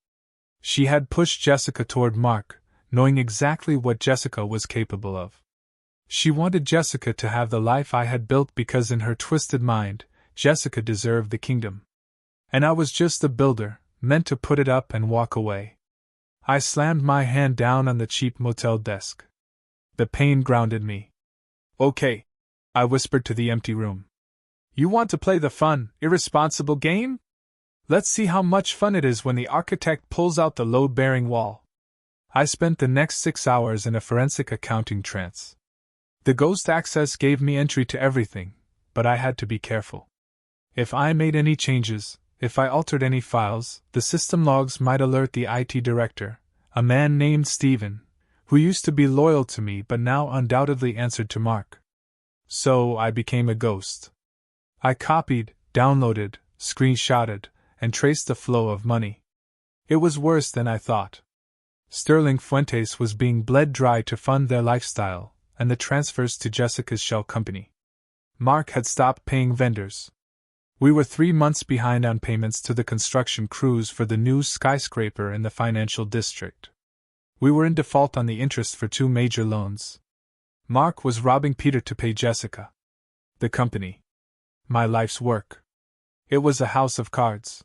Speaker 1: She had pushed Jessica toward Mark, knowing exactly what Jessica was capable of. She wanted Jessica to have the life I had built because in her twisted mind, Jessica deserved the kingdom. And I was just a builder, meant to put it up and walk away. I slammed my hand down on the cheap motel desk. The pain grounded me. Okay, I whispered to the empty room. You want to play the fun, irresponsible game? Let's see how much fun it is when the architect pulls out the load-bearing wall. I spent the next 6 hours in a forensic accounting trance. The ghost access gave me entry to everything, but I had to be careful. If I made any changes, if I altered any files, the system logs might alert the IT director, a man named Stephen, who used to be loyal to me but now undoubtedly answered to Mark. So I became a ghost. I copied, downloaded, screenshotted, and traced the flow of money. It was worse than I thought. Sterling Fuentes was being bled dry to fund their lifestyle, and the transfers to Jessica's shell company. Mark had stopped paying vendors. We were 3 months behind on payments to the construction crews for the new skyscraper in the financial district. We were in default on the interest for 2 major loans. Mark was robbing Peter to pay Jessica. The company. My life's work. It was a house of cards.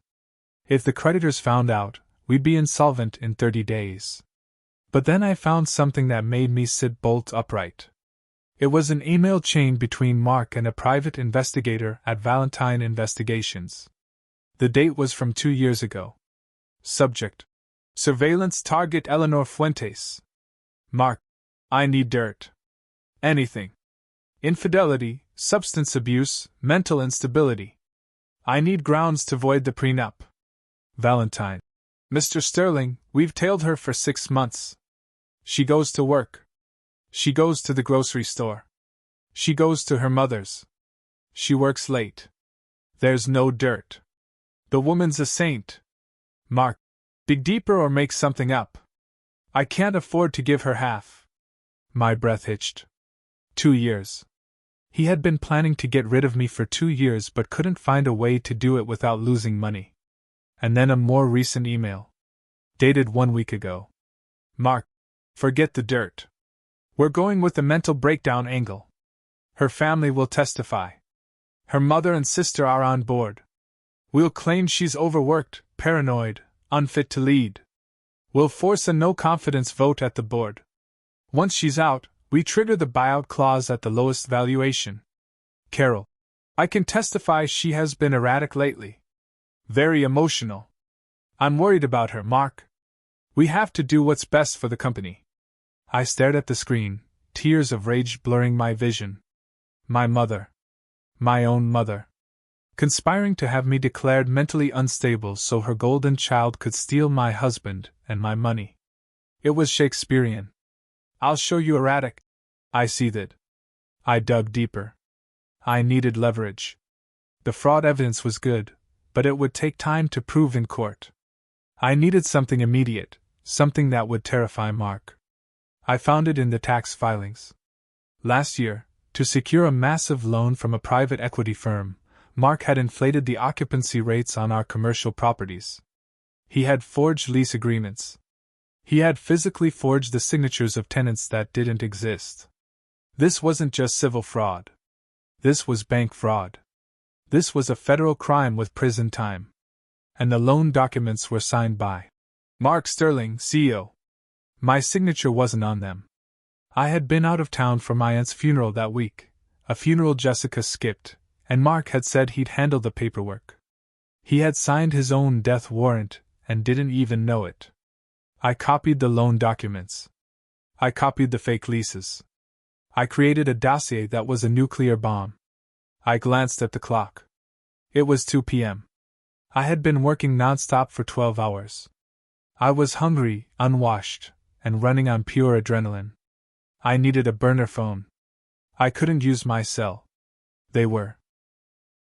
Speaker 1: If the creditors found out, we'd be insolvent in 30 days. But then I found something that made me sit bolt upright. It was an email chain between Mark and a private investigator at Valentine Investigations. The date was from 2 years ago. Subject: Surveillance target Eleanor Fuentes. Mark: I need dirt. Anything. Infidelity, substance abuse, mental instability. I need grounds to void the prenup. Valentine: Mr. Sterling, we've tailed her for 6 months. She goes to work. She goes to the grocery store. She goes to her mother's. She works late. There's no dirt. The woman's a saint. Mark: dig deeper or make something up. I can't afford to give her half. My breath hitched. 2 years. He had been planning to get rid of me for 2 years but couldn't find a way to do it without losing money. And then a more recent email. Dated 1 week ago. Mark: forget the dirt. We're going with the mental breakdown angle. Her family will testify. Her mother and sister are on board. We'll claim she's overworked, paranoid, unfit to lead. We'll force a no-confidence vote at the board. Once she's out, we trigger the buyout clause at the lowest valuation. Carol: I can testify she has been erratic lately. Very emotional. I'm worried about her, Mark. We have to do what's best for the company. I stared at the screen, tears of rage blurring my vision. My mother. My own mother. Conspiring to have me declared mentally unstable so her golden child could steal my husband and my money. It was Shakespearean. I'll show you erratic. I seethed. I dug deeper. I needed leverage. The fraud evidence was good, but it would take time to prove in court. I needed something immediate, something that would terrify Mark. I found it in the tax filings. Last year, to secure a massive loan from a private equity firm, Mark had inflated the occupancy rates on our commercial properties. He had forged lease agreements. He had physically forged the signatures of tenants that didn't exist. This wasn't just civil fraud. This was bank fraud. This was a federal crime with prison time. And the loan documents were signed by Mark Sterling, CEO. My signature wasn't on them. I had been out of town for my aunt's funeral that week, a funeral Jessica skipped, and Mark had said he'd handle the paperwork. He had signed his own death warrant and didn't even know it. I copied the loan documents. I copied the fake leases. I created a dossier that was a nuclear bomb. I glanced at the clock. It was 2 p.m. I had been working nonstop for 12 hours. I was hungry, unwashed, and running on pure adrenaline. I needed a burner phone. I couldn't use my cell. They were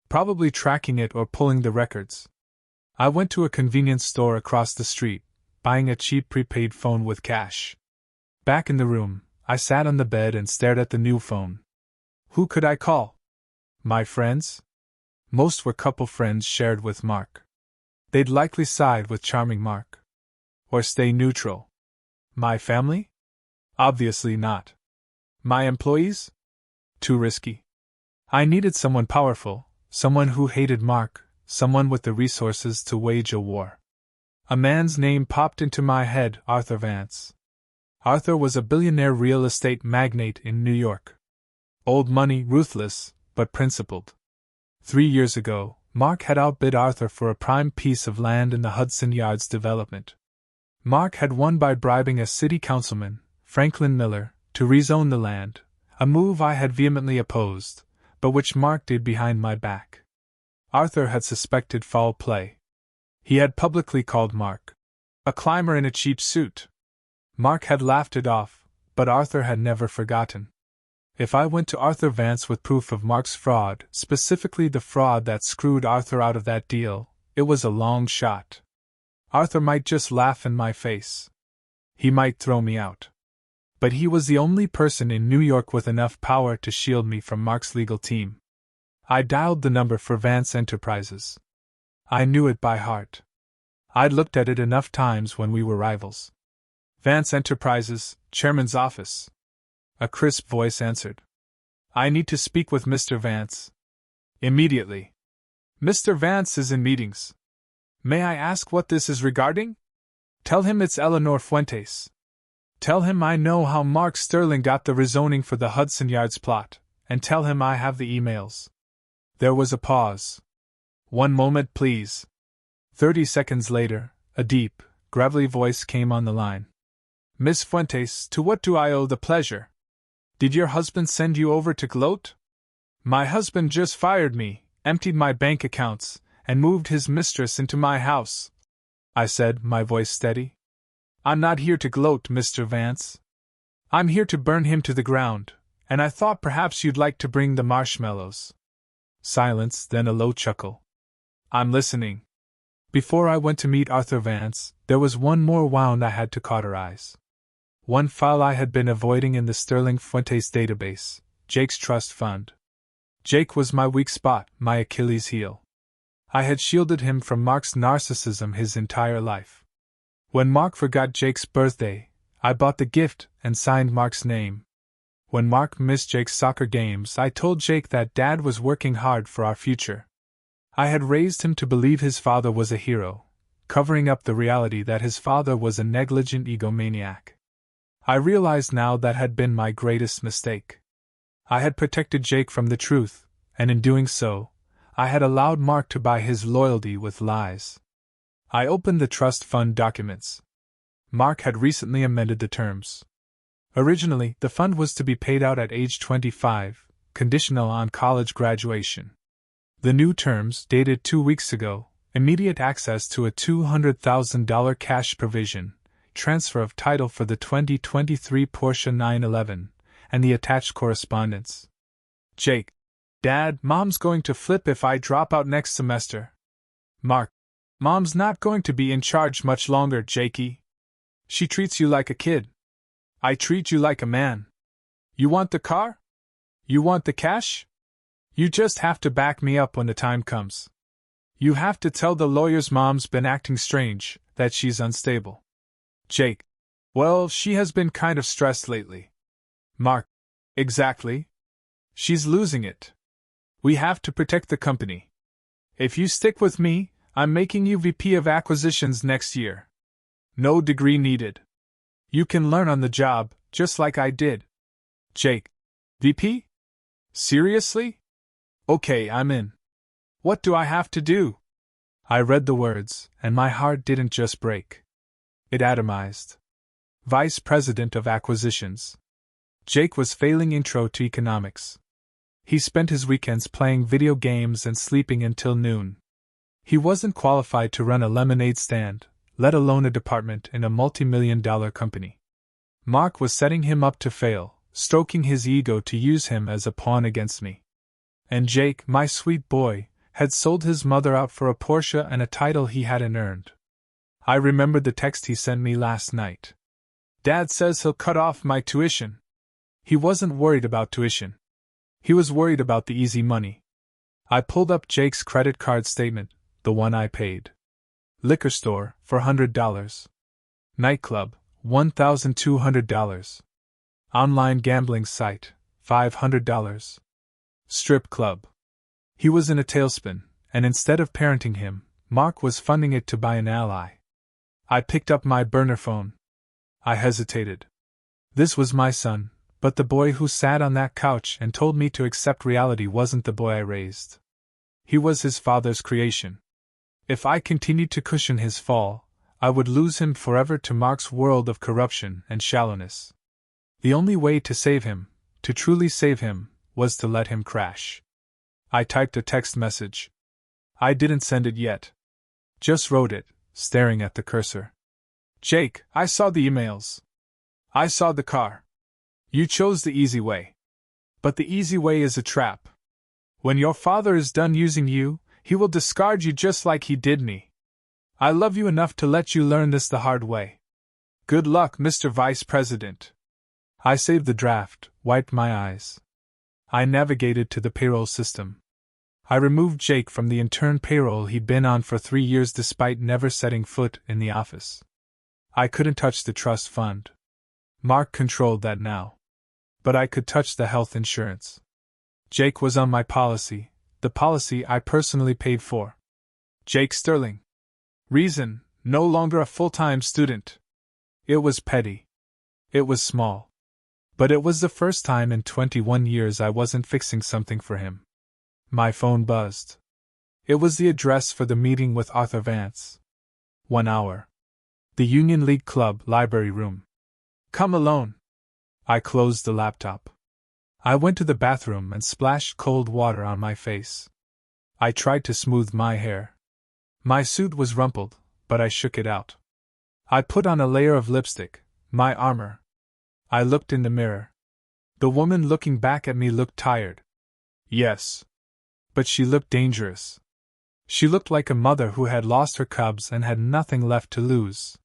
Speaker 1: probably tracking it or pulling the records. I went to a convenience store across the street, buying a cheap prepaid phone with cash. Back in the room, I sat on the bed and stared at the new phone. Who could I call? My friends? Most were couple friends shared with Mark. They'd likely side with charming Mark. Or stay neutral. My family? Obviously not. My employees? Too risky. I needed someone powerful, someone who hated Mark, someone with the resources to wage a war. A man's name popped into my head: Arthur Vance. Arthur was a billionaire real estate magnate in New York. Old money, ruthless, but principled. 3 years ago, Mark had outbid Arthur for a prime piece of land in the Hudson Yards development. Mark had won by bribing a city councilman, Franklin Miller, to rezone the land, a move I had vehemently opposed, but which Mark did behind my back. Arthur had suspected foul play. He had publicly called Mark a climber in a cheap suit. Mark had laughed it off, but Arthur had never forgotten. If I went to Arthur Vance with proof of Mark's fraud, specifically the fraud that screwed Arthur out of that deal, it was a long shot. Arthur might just laugh in my face. He might throw me out. But he was the only person in New York with enough power to shield me from Mark's legal team. I dialed the number for Vance Enterprises. I knew it by heart. I'd looked at it enough times when we were rivals. Vance Enterprises, Chairman's office. A crisp voice answered. I need to speak with Mr. Vance. Immediately. Mr. Vance is in meetings. May I ask what this is regarding? Tell him it's Eleanor Fuentes. Tell him I know how Mark Sterling got the rezoning for the Hudson Yards plot, and tell him I have the emails. There was a pause. 1 moment, please. 30 seconds later, a deep, gravelly voice came on the line. Miss Fuentes, to what do I owe the pleasure? Did your husband send you over to gloat? My husband just fired me, emptied my bank accounts, and moved his mistress into my house, I said, my voice steady. I'm not here to gloat, Mr. Vance. I'm here to burn him to the ground, and I thought perhaps you'd like to bring the marshmallows. Silence, then a low chuckle. I'm listening. Before I went to meet Arthur Vance, there was one more wound I had to cauterize. One file I had been avoiding in the Sterling Fuentes database, Jake's trust fund. Jake was my weak spot, my Achilles heel. I had shielded him from Mark's narcissism his entire life. When Mark forgot Jake's birthday, I bought the gift and signed Mark's name. When Mark missed Jake's soccer games, I told Jake that Dad was working hard for our future. I had raised him to believe his father was a hero, covering up the reality that his father was a negligent egomaniac. I realized now that had been my greatest mistake. I had protected Jake from the truth, and in doing so, I had allowed Mark to buy his loyalty with lies. I opened the trust fund documents. Mark had recently amended the terms. Originally, the fund was to be paid out at age 25, conditional on college graduation. The new terms, dated 2 weeks ago, immediate access to a $200,000 cash provision, transfer of title for the 2023 Porsche 911, and the attached correspondence. Jake. Dad, Mom's going to flip if I drop out next semester. Mark. Mom's not going to be in charge much longer, Jakey. She treats you like a kid. I treat you like a man. You want the car? You want the cash? You just have to back me up when the time comes. You have to tell the lawyers Mom's been acting strange, that she's unstable. Jake. Well, she has been kind of stressed lately. Mark. Exactly. She's losing it. We have to protect the company. If you stick with me, I'm making you VP of Acquisitions next year. No degree needed. You can learn on the job, just like I did. Jake. VP? Seriously? Okay, I'm in. What do I have to do? I read the words, and my heart didn't just break. It atomized. Vice President of Acquisitions. Jake was failing Intro to Economics. He spent his weekends playing video games and sleeping until noon. He wasn't qualified to run a lemonade stand, let alone a department in a multi-million-dollar company. Mark was setting him up to fail, stroking his ego to use him as a pawn against me. And Jake, my sweet boy, had sold his mother out for a Porsche and a title he hadn't earned. I remembered the text he sent me last night. Dad says he'll cut off my tuition. He wasn't worried about tuition. He was worried about the easy money. I pulled up Jake's credit card statement, the one I paid. Liquor store, $400. Nightclub, $1,200. Online gambling site, $500. Strip club. He was in a tailspin, and instead of parenting him, Mark was funding it to buy an ally. I picked up my burner phone. I hesitated. This was my son, but the boy who sat on that couch and told me to accept reality wasn't the boy I raised. He was his father's creation. If I continued to cushion his fall, I would lose him forever to Mark's world of corruption and shallowness. The only way to save him, to truly save him, was to let him crash. I typed a text message. I didn't send it yet. Just wrote it, staring at the cursor. Jake, I saw the emails. I saw the car. You chose the easy way. But the easy way is a trap. When your father is done using you, he will discard you just like he did me. I love you enough to let you learn this the hard way. Good luck, Mr. Vice President. I saved the draft, wiped my eyes. I navigated to the payroll system. I removed Jake from the intern payroll he'd been on for 3 years despite never setting foot in the office. I couldn't touch the trust fund. Mark controlled that now. But I could touch the health insurance. Jake was on my policy, the policy I personally paid for. Jake Sterling. Reason, no longer a full-time student. It was petty. It was small. But it was the first time in 21 years I wasn't fixing something for him. My phone buzzed. It was the address for the meeting with Arthur Vance. 1 hour. The Union League Club library room. Come alone. I closed the laptop. I went to the bathroom and splashed cold water on my face. I tried to smooth my hair. My suit was rumpled, but I shook it out. I put on a layer of lipstick, my armor. I looked in the mirror. The woman looking back at me looked tired. Yes. But she looked dangerous. She looked like a mother who had lost her cubs and had nothing left to lose.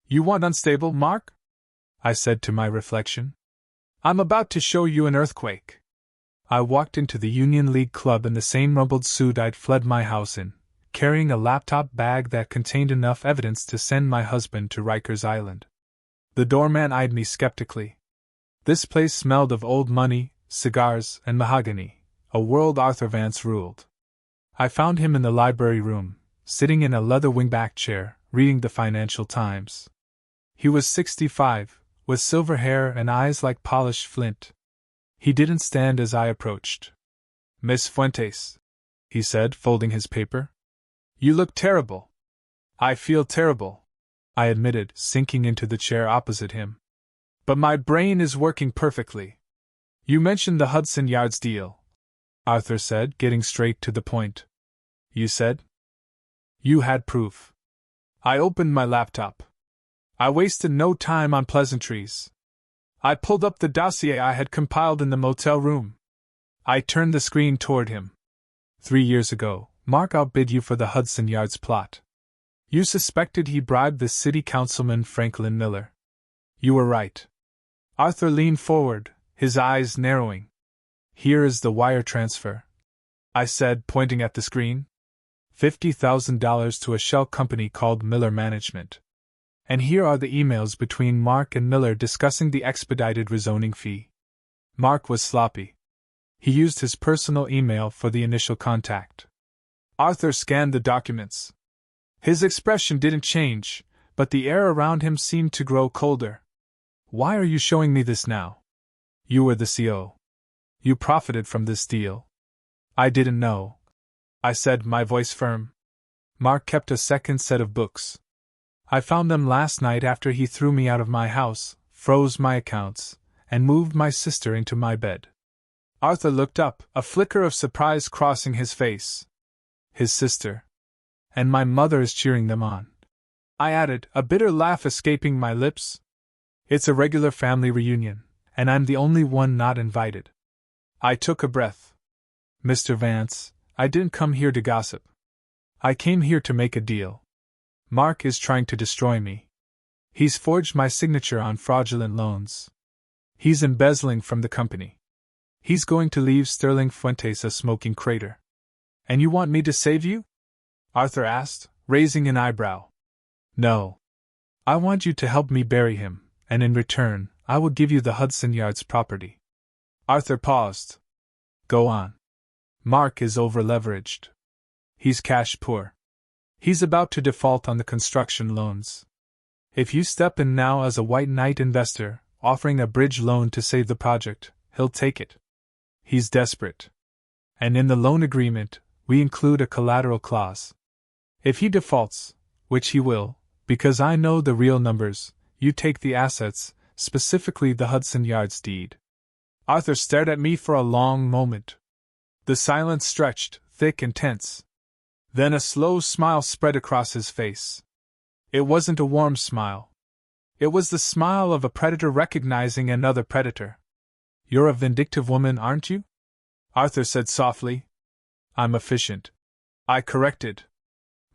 Speaker 1: You want unstable, Mark? I said to my reflection. I'm about to show you an earthquake. I walked into the Union League Club in the same rumpled suit I'd fled my house in, carrying a laptop bag that contained enough evidence to send my husband to Rikers Island. The doorman eyed me skeptically. This place smelled of old money, cigars, and mahogany, a world Arthur Vance ruled. I found him in the library room, sitting in a leather wingback chair, reading the Financial Times. He was 65, with silver hair and eyes like polished flint. He didn't stand as I approached. Miss Fuentes, he said, folding his paper. You look terrible. I feel terrible, I admitted, sinking into the chair opposite him. But my brain is working perfectly. You mentioned the Hudson Yards deal, Arthur said, getting straight to the point. You said? You had proof. I opened my laptop. I wasted no time on pleasantries. I pulled up the dossier I had compiled in the motel room. I turned the screen toward him. 3 years ago, Mark outbid you for the Hudson Yards plot. You suspected he bribed the city councilman Franklin Miller. You were right. Arthur leaned forward, his eyes narrowing. Here is the wire transfer, I said, pointing at the screen. $50,000 to a shell company called Miller Management. And here are the emails between Mark and Miller discussing the expedited rezoning fee. Mark was sloppy. He used his personal email for the initial contact. Arthur scanned the documents. His expression didn't change, but the air around him seemed to grow colder. Why are you showing me this now? You were the CO. You profited from this deal. I didn't know, I said, my voice firm. Mark kept a second set of books. I found them last night after he threw me out of my house, froze my accounts, and moved my sister into my bed. Arthur looked up, a flicker of surprise crossing his face. His sister. And my mother is cheering them on, I added, a bitter laugh escaping my lips. It's a regular family reunion, and I'm the only one not invited. I took a breath. Mr. Vance, I didn't come here to gossip. I came here to make a deal. Mark is trying to destroy me. He's forged my signature on fraudulent loans. He's embezzling from the company. He's going to leave Sterling Fuentes a smoking crater. And you want me to save you? Arthur asked, raising an eyebrow. No. I want you to help me bury him, and in return, I will give you the Hudson Yards property. Arthur paused. Go on. Mark is over-leveraged. He's cash poor. He's about to default on the construction loans. If you step in now as a white knight investor, offering a bridge loan to save the project, he'll take it. He's desperate. And in the loan agreement, we include a collateral clause. If he defaults, which he will, because I know the real numbers, you take the assets, specifically the Hudson Yards deed. Arthur stared at me for a long moment. The silence stretched, thick and tense. Then a slow smile spread across his face. It wasn't a warm smile. It was the smile of a predator recognizing another predator. You're a vindictive woman, aren't you? Arthur said softly. I'm efficient, I corrected.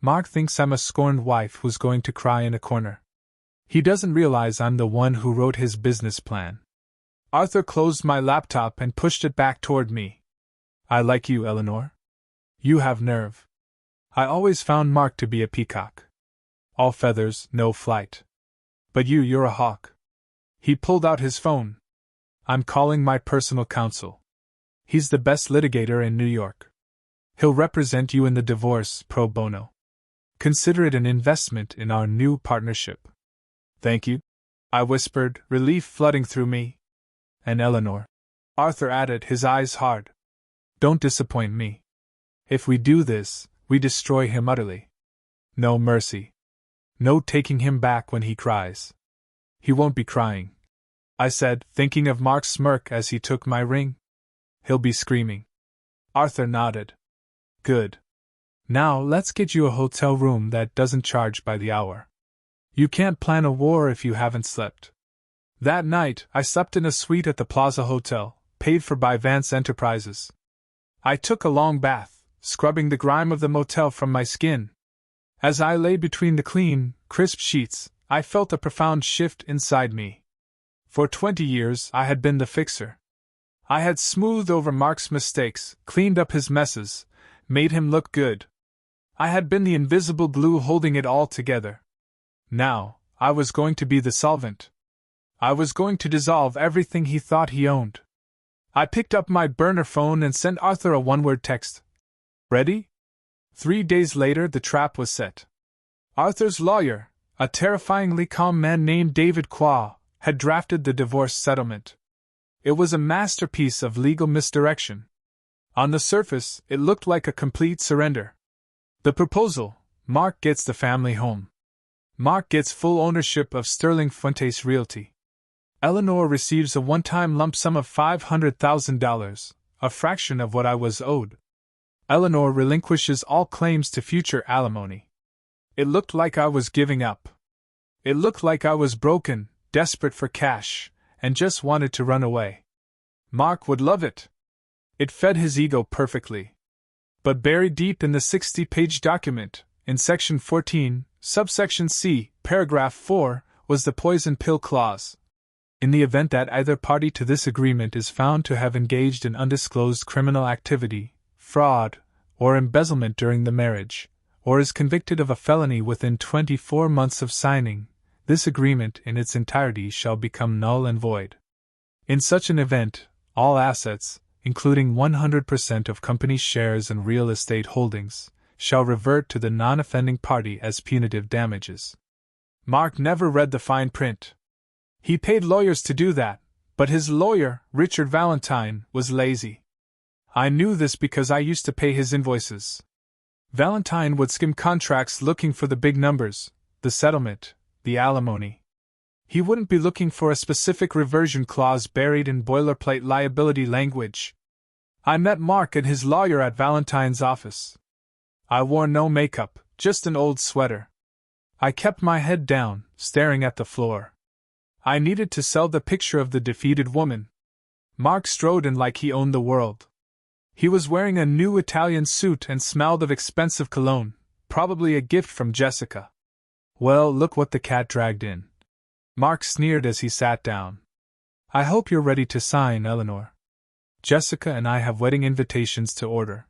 Speaker 1: Mark thinks I'm a scorned wife who's going to cry in a corner. He doesn't realize I'm the one who wrote his business plan. Arthur closed my laptop and pushed it back toward me. I like you, Eleanor. You have nerve. I always found Mark to be a peacock. All feathers, no flight. But you're a hawk. He pulled out his phone. I'm calling my personal counsel. He's the best litigator in New York. He'll represent you in the divorce pro bono. Consider it an investment in our new partnership. Thank you, I whispered, relief flooding through me. And Eleanor, Arthur added, his eyes hard. Don't disappoint me. If we do this, we destroy him utterly. No mercy. No taking him back when he cries. He won't be crying, I said, thinking of Mark's smirk as he took my ring. He'll be screaming. Arthur nodded. Good. Now let's get you a hotel room that doesn't charge by the hour. You can't plan a war if you haven't slept. That night, I slept in a suite at the Plaza Hotel, paid for by Vance Enterprises. I took a long bath, scrubbing the grime of the motel from my skin. As I lay between the clean, crisp sheets, I felt a profound shift inside me. For 20 years, I had been the fixer. I had smoothed over Mark's mistakes, cleaned up his messes, made him look good. I had been the invisible glue holding it all together. Now, I was going to be the solvent. I was going to dissolve everything he thought he owned. I picked up my burner phone and sent Arthur a one-word text. Ready? 3 days later, the trap was set. Arthur's lawyer, a terrifyingly calm man named David Qua, had drafted the divorce settlement. It was a masterpiece of legal misdirection. On the surface, it looked like a complete surrender. The proposal: Mark gets the family home. Mark gets full ownership of Sterling Fuentes Realty. Eleanor receives a one-time lump sum of $500,000, a fraction of what I was owed. Eleanor relinquishes all claims to future alimony. It looked like I was giving up. It looked like I was broken, desperate for cash, and just wanted to run away. Mark would love it. It fed his ego perfectly. But buried deep in the 60-page document, in Section 14, Subsection C, Paragraph 4, was the poison pill clause. In the event that either party to this agreement is found to have engaged in undisclosed criminal activity, fraud, or embezzlement during the marriage, or is convicted of a felony within 24 months of signing, this agreement in its entirety shall become null and void. In such an event, all assets, including 100% of company shares and real estate holdings, shall revert to the non-offending party as punitive damages. Mark never read the fine print. He paid lawyers to do that, but his lawyer, Richard Valentine, was lazy. I knew this because I used to pay his invoices. Valentine would skim contracts looking for the big numbers, the settlement, the alimony. He wouldn't be looking for a specific reversion clause buried in boilerplate liability language. I met Mark and his lawyer at Valentine's office. I wore no makeup, just an old sweater. I kept my head down, staring at the floor. I needed to sell the picture of the defeated woman. Mark strode in like he owned the world. He was wearing a new Italian suit and smelled of expensive cologne, probably a gift from Jessica. Well, look what the cat dragged in. Mark sneered as he sat down. I hope you're ready to sign, Eleanor. Jessica and I have wedding invitations to order.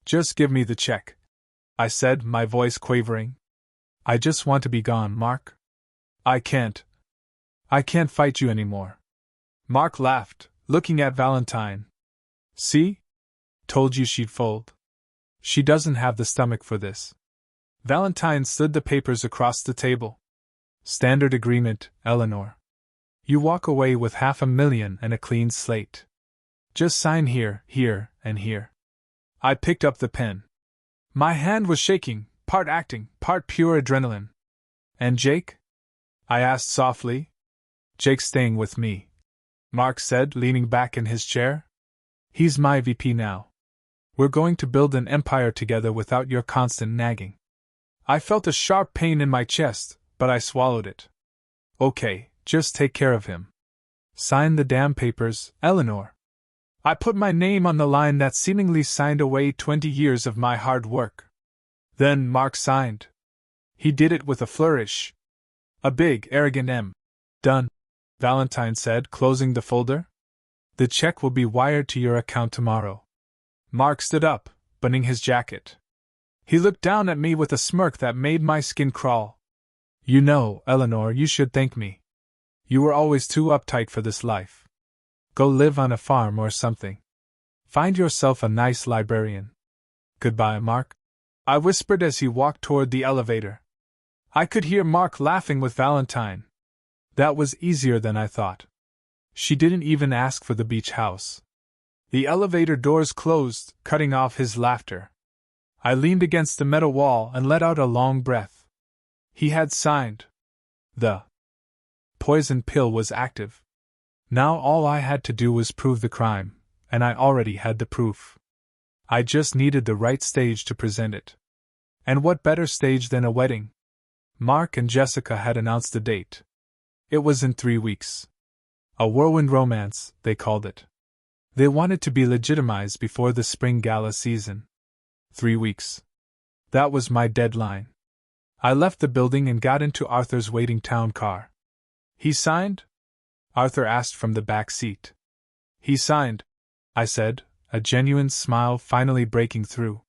Speaker 1: Just give me the check, I said, my voice quavering. I just want to be gone, Mark. I can't fight you anymore. Mark laughed, looking at Valentine. See? Told you she'd fold. She doesn't have the stomach for this. Valentine slid the papers across the table. Standard agreement, Eleanor. You walk away with $500,000 and a clean slate. Just sign here, here, and here. I picked up the pen. My hand was shaking, part acting, part pure adrenaline. And Jake? I asked softly. Jake's staying with me, Mark said, leaning back in his chair. He's my VP now. We're going to build an empire together without your constant nagging. I felt a sharp pain in my chest, but I swallowed it. Okay, just take care of him. Sign the damn papers, Eleanor. I put my name on the line that seemingly signed away 20 years of my hard work. Then Mark signed. He did it with a flourish. A big, arrogant M. Done, Valentine said, closing the folder. The check will be wired to your account tomorrow. Mark stood up, buttoning his jacket. He looked down at me with a smirk that made my skin crawl. You know, Eleanor, you should thank me. You were always too uptight for this life. Go live on a farm or something. Find yourself a nice librarian. Goodbye, Mark, I whispered as he walked toward the elevator. I could hear Mark laughing with Valentine. That was easier than I thought. She didn't even ask for the beach house. The elevator doors closed, cutting off his laughter. I leaned against the metal wall and let out a long breath. He had signed. The poison pill was active. Now all I had to do was prove the crime, and I already had the proof. I just needed the right stage to present it. And what better stage than a wedding? Mark and Jessica had announced the date. It was in 3 weeks. A whirlwind romance, they called it. They wanted to be legitimized before the spring gala season. 3 weeks. That was my deadline. I left the building and got into Arthur's waiting town car. He signed? Arthur asked from the back seat. He signed, I said, a genuine smile finally breaking through.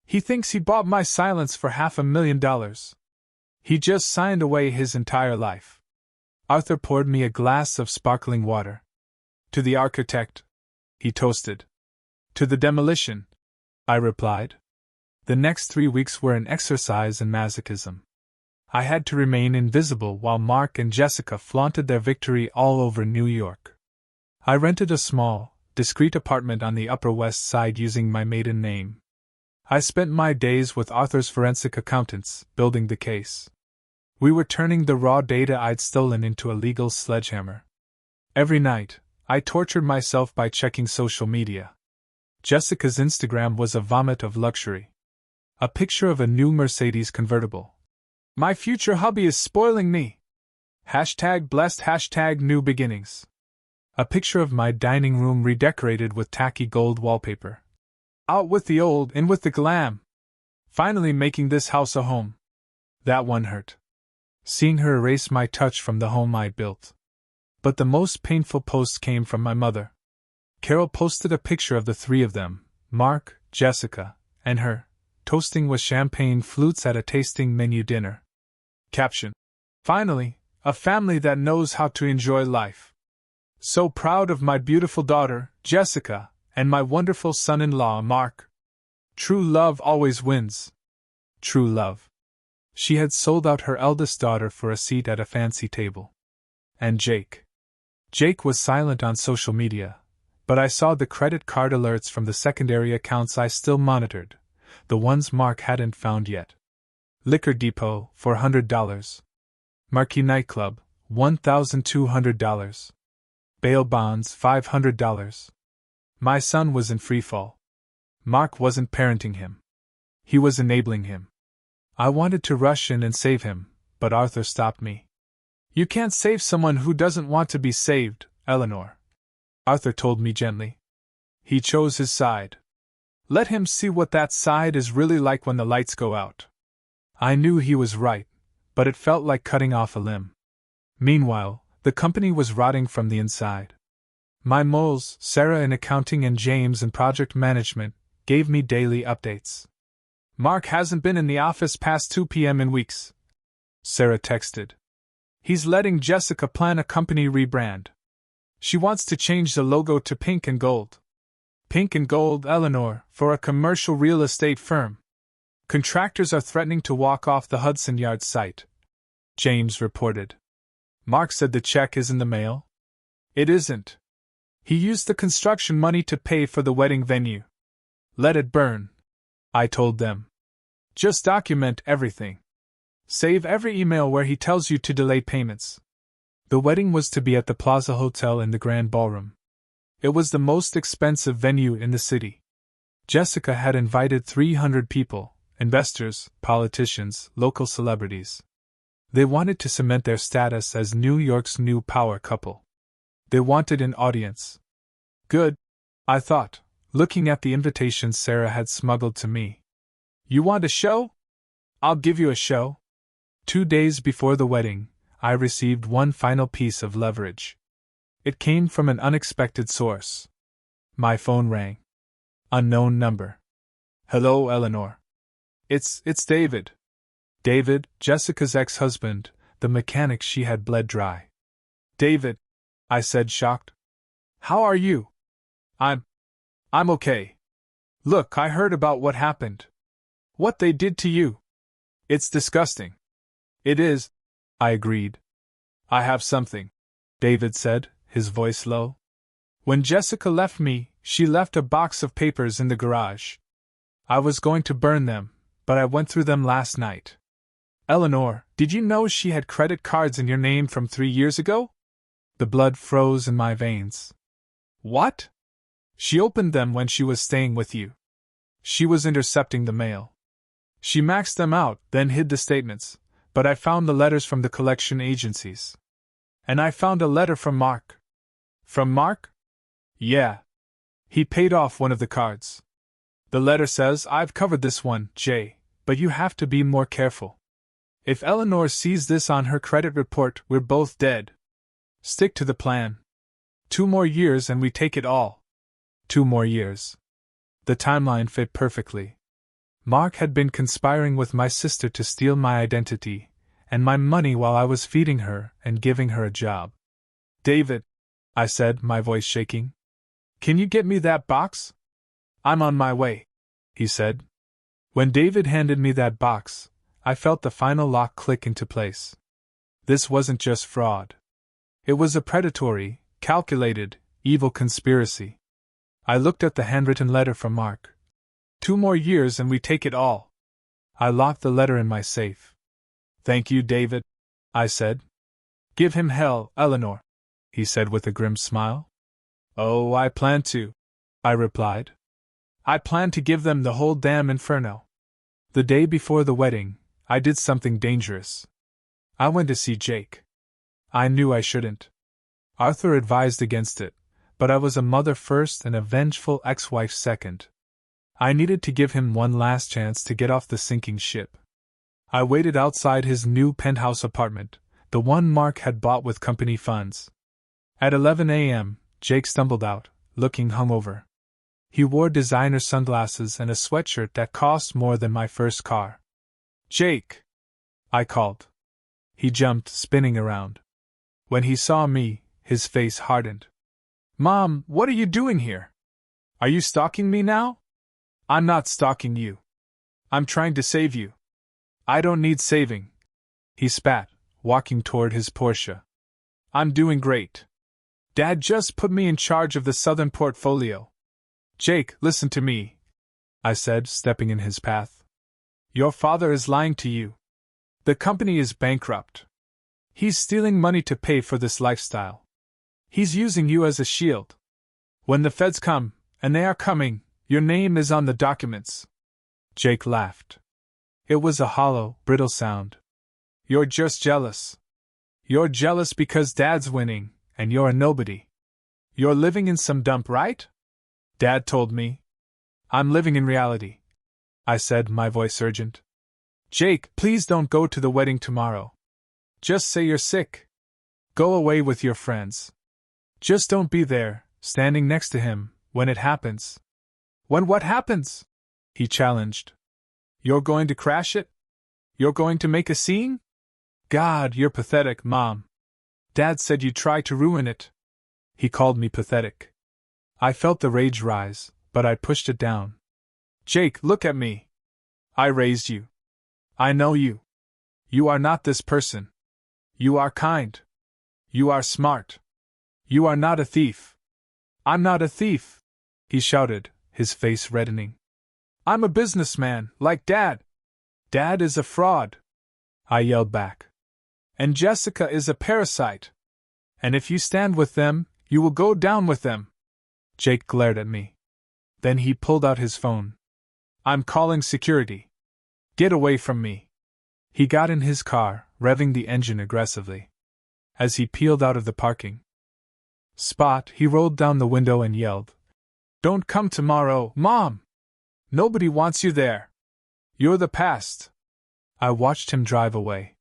Speaker 1: He thinks he bought my silence for $500,000. He just signed away his entire life. Arthur poured me a glass of sparkling water. To the architect, he toasted. To the demolition, I replied. The next 3 weeks were an exercise in masochism. I had to remain invisible while Mark and Jessica flaunted their victory all over New York. I rented a small, discreet apartment on the Upper West Side using my maiden name. I spent my days with Arthur's forensic accountants, building the case. We were turning the raw data I'd stolen into a legal sledgehammer. Every night, I tortured myself by checking social media. Jessica's Instagram was a vomit of luxury. A picture of a new Mercedes convertible. My future hubby is spoiling me. #blessed #new beginnings. A picture of my dining room redecorated with tacky gold wallpaper. Out with the old, in with the glam. Finally making this house a home. That one hurt. Seeing her erase my touch from the home I built. But the most painful post came from my mother. Carol posted a picture of the three of them, Mark, Jessica, and her, toasting with champagne flutes at a tasting menu dinner. Caption: Finally, a family that knows how to enjoy life. So proud of my beautiful daughter, Jessica, and my wonderful son-in-law, Mark. True love always wins. True love. She had sold out her eldest daughter for a seat at a fancy table. And Jake. Jake was silent on social media, but I saw the credit card alerts from the secondary accounts I still monitored, the ones Mark hadn't found yet. Liquor Depot, $400. Marquee Nightclub, $1,200. Bail bonds, $500. My son was in freefall. Mark wasn't parenting him. He was enabling him. I wanted to rush in and save him, but Arthur stopped me. You can't save someone who doesn't want to be saved, Eleanor. Arthur told me gently. He chose his side. Let him see what that side is really like when the lights go out. I knew he was right, but it felt like cutting off a limb. Meanwhile, the company was rotting from the inside. My moles, Sarah in accounting and James in project management, gave me daily updates. Mark hasn't been in the office past 2 p.m. in weeks, Sarah texted. He's letting Jessica plan a company rebrand. She wants to change the logo to pink and gold. Pink and gold, Eleanor, for a commercial real estate firm. Contractors are threatening to walk off the Hudson Yards site, James reported. Mark said the check is in the mail. It isn't. He used the construction money to pay for the wedding venue. Let it burn, I told them. Just document everything. Save every email where he tells you to delay payments. The wedding was to be at the Plaza Hotel in the Grand Ballroom. It was the most expensive venue in the city. Jessica had invited 300 people, investors, politicians, local celebrities. They wanted to cement their status as New York's new power couple. They wanted an audience. Good, I thought, looking at the invitations Sarah had smuggled to me. You want a show? I'll give you a show. 2 days before the wedding, I received one final piece of leverage. It came from an unexpected source. My phone rang. Unknown number. Hello, Eleanor. It's David. David, Jessica's ex-husband, the mechanic she had bled dry. David, I said, shocked. How are you? I'm okay. Look, I heard about what happened. What they did to you. It's disgusting. It is, I agreed. I have something, David said, his voice low. When Jessica left me, she left a box of papers in the garage. I was going to burn them, but I went through them last night. Eleanor, did you know she had credit cards in your name from 3 years ago? The blood froze in my veins. What? She opened them when she was staying with you. She was intercepting the mail. She maxed them out, then hid the statements, but I found the letters from the collection agencies. And I found a letter from Mark. From Mark? Yeah. He paid off one of the cards. The letter says, I've covered this one, Jay, but you have to be more careful. If Eleanor sees this on her credit report, we're both dead. Stick to the plan. 2 more years and we take it all. 2 more years. The timeline fit perfectly. Mark had been conspiring with my sister to steal my identity and my money while I was feeding her and giving her a job. David, I said, my voice shaking. Can you get me that box? I'm on my way, he said. When David handed me that box, I felt the final lock click into place. This wasn't just fraud. It was a predatory, calculated, evil conspiracy. I looked at the handwritten letter from Mark. 2 more years and we take it all. I locked the letter in my safe. Thank you, David, I said. Give him hell, Eleanor, he said with a grim smile. Oh, I plan to, I replied. I plan to give them the whole damn inferno. The day before the wedding, I did something dangerous. I went to see Jake. I knew I shouldn't. Arthur advised against it, but I was a mother first and a vengeful ex-wife second. I needed to give him one last chance to get off the sinking ship. I waited outside his new penthouse apartment, the one Mark had bought with company funds. At 11 a.m., Jake stumbled out, looking hungover. He wore designer sunglasses and a sweatshirt that cost more than my first car. Jake! I called. He jumped, spinning around. When he saw me, his face hardened. Mom, what are you doing here? Are you stalking me now? I'm not stalking you. I'm trying to save you. I don't need saving. He spat, walking toward his Porsche. I'm doing great. Dad just put me in charge of the Southern portfolio. Jake, listen to me, I said, stepping in his path. Your father is lying to you. The company is bankrupt. He's stealing money to pay for this lifestyle. He's using you as a shield. When the feds come, and they are coming, your name is on the documents. Jake laughed. It was a hollow, brittle sound. You're just jealous. You're jealous because Dad's winning, and you're a nobody. You're living in some dump, right? Dad told me. I'm living in reality, I said, my voice urgent. Jake, please don't go to the wedding tomorrow. Just say you're sick. Go away with your friends. Just don't be there, standing next to him, when it happens. When what happens? He challenged. You're going to crash it? You're going to make a scene? God, you're pathetic, Mom. Dad said you'd try to ruin it. He called me pathetic. I felt the rage rise, but I pushed it down. Jake, look at me. I raised you. I know you. You are not this person. You are kind. You are smart. You are not a thief. I'm not a thief, he shouted, his face reddening. I'm a businessman, like Dad. Dad is a fraud, I yelled back. And Jessica is a parasite. And if you stand with them, you will go down with them. Jake glared at me. Then he pulled out his phone. I'm calling security. Get away from me. He got in his car, revving the engine aggressively. As he peeled out of the parking spot, he rolled down the window and yelled, Don't come tomorrow, Mom! Nobody wants you there. You're the past. I watched him drive away.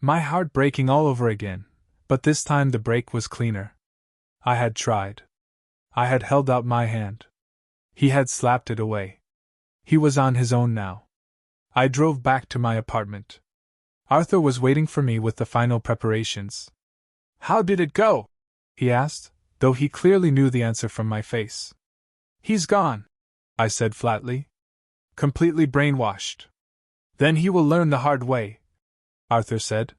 Speaker 1: My heart breaking all over again, but this time the brake was cleaner. I had tried. I had held out my hand. He had slapped it away. He was on his own now. I drove back to my apartment. Arthur was waiting for me with the final preparations. "How did it go?" he asked, though he clearly knew the answer from my face. "He's gone," I said flatly. "Completely brainwashed." "Then he will learn the hard way," Arthur said.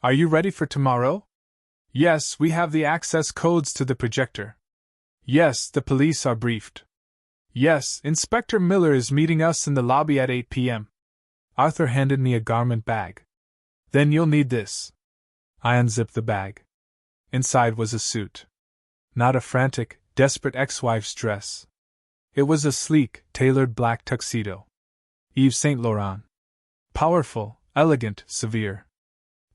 Speaker 1: "Are you ready for tomorrow?" "Yes, we have the access codes to the projector." "Yes, the police are briefed." "Yes, Inspector Miller is meeting us in the lobby at 8 p.m. Arthur handed me a garment bag. "Then you'll need this." I unzipped the bag. Inside was a suit. Not a frantic, desperate ex-wife's dress. It was a sleek, tailored black tuxedo. Yves Saint Laurent. Powerful, elegant, severe.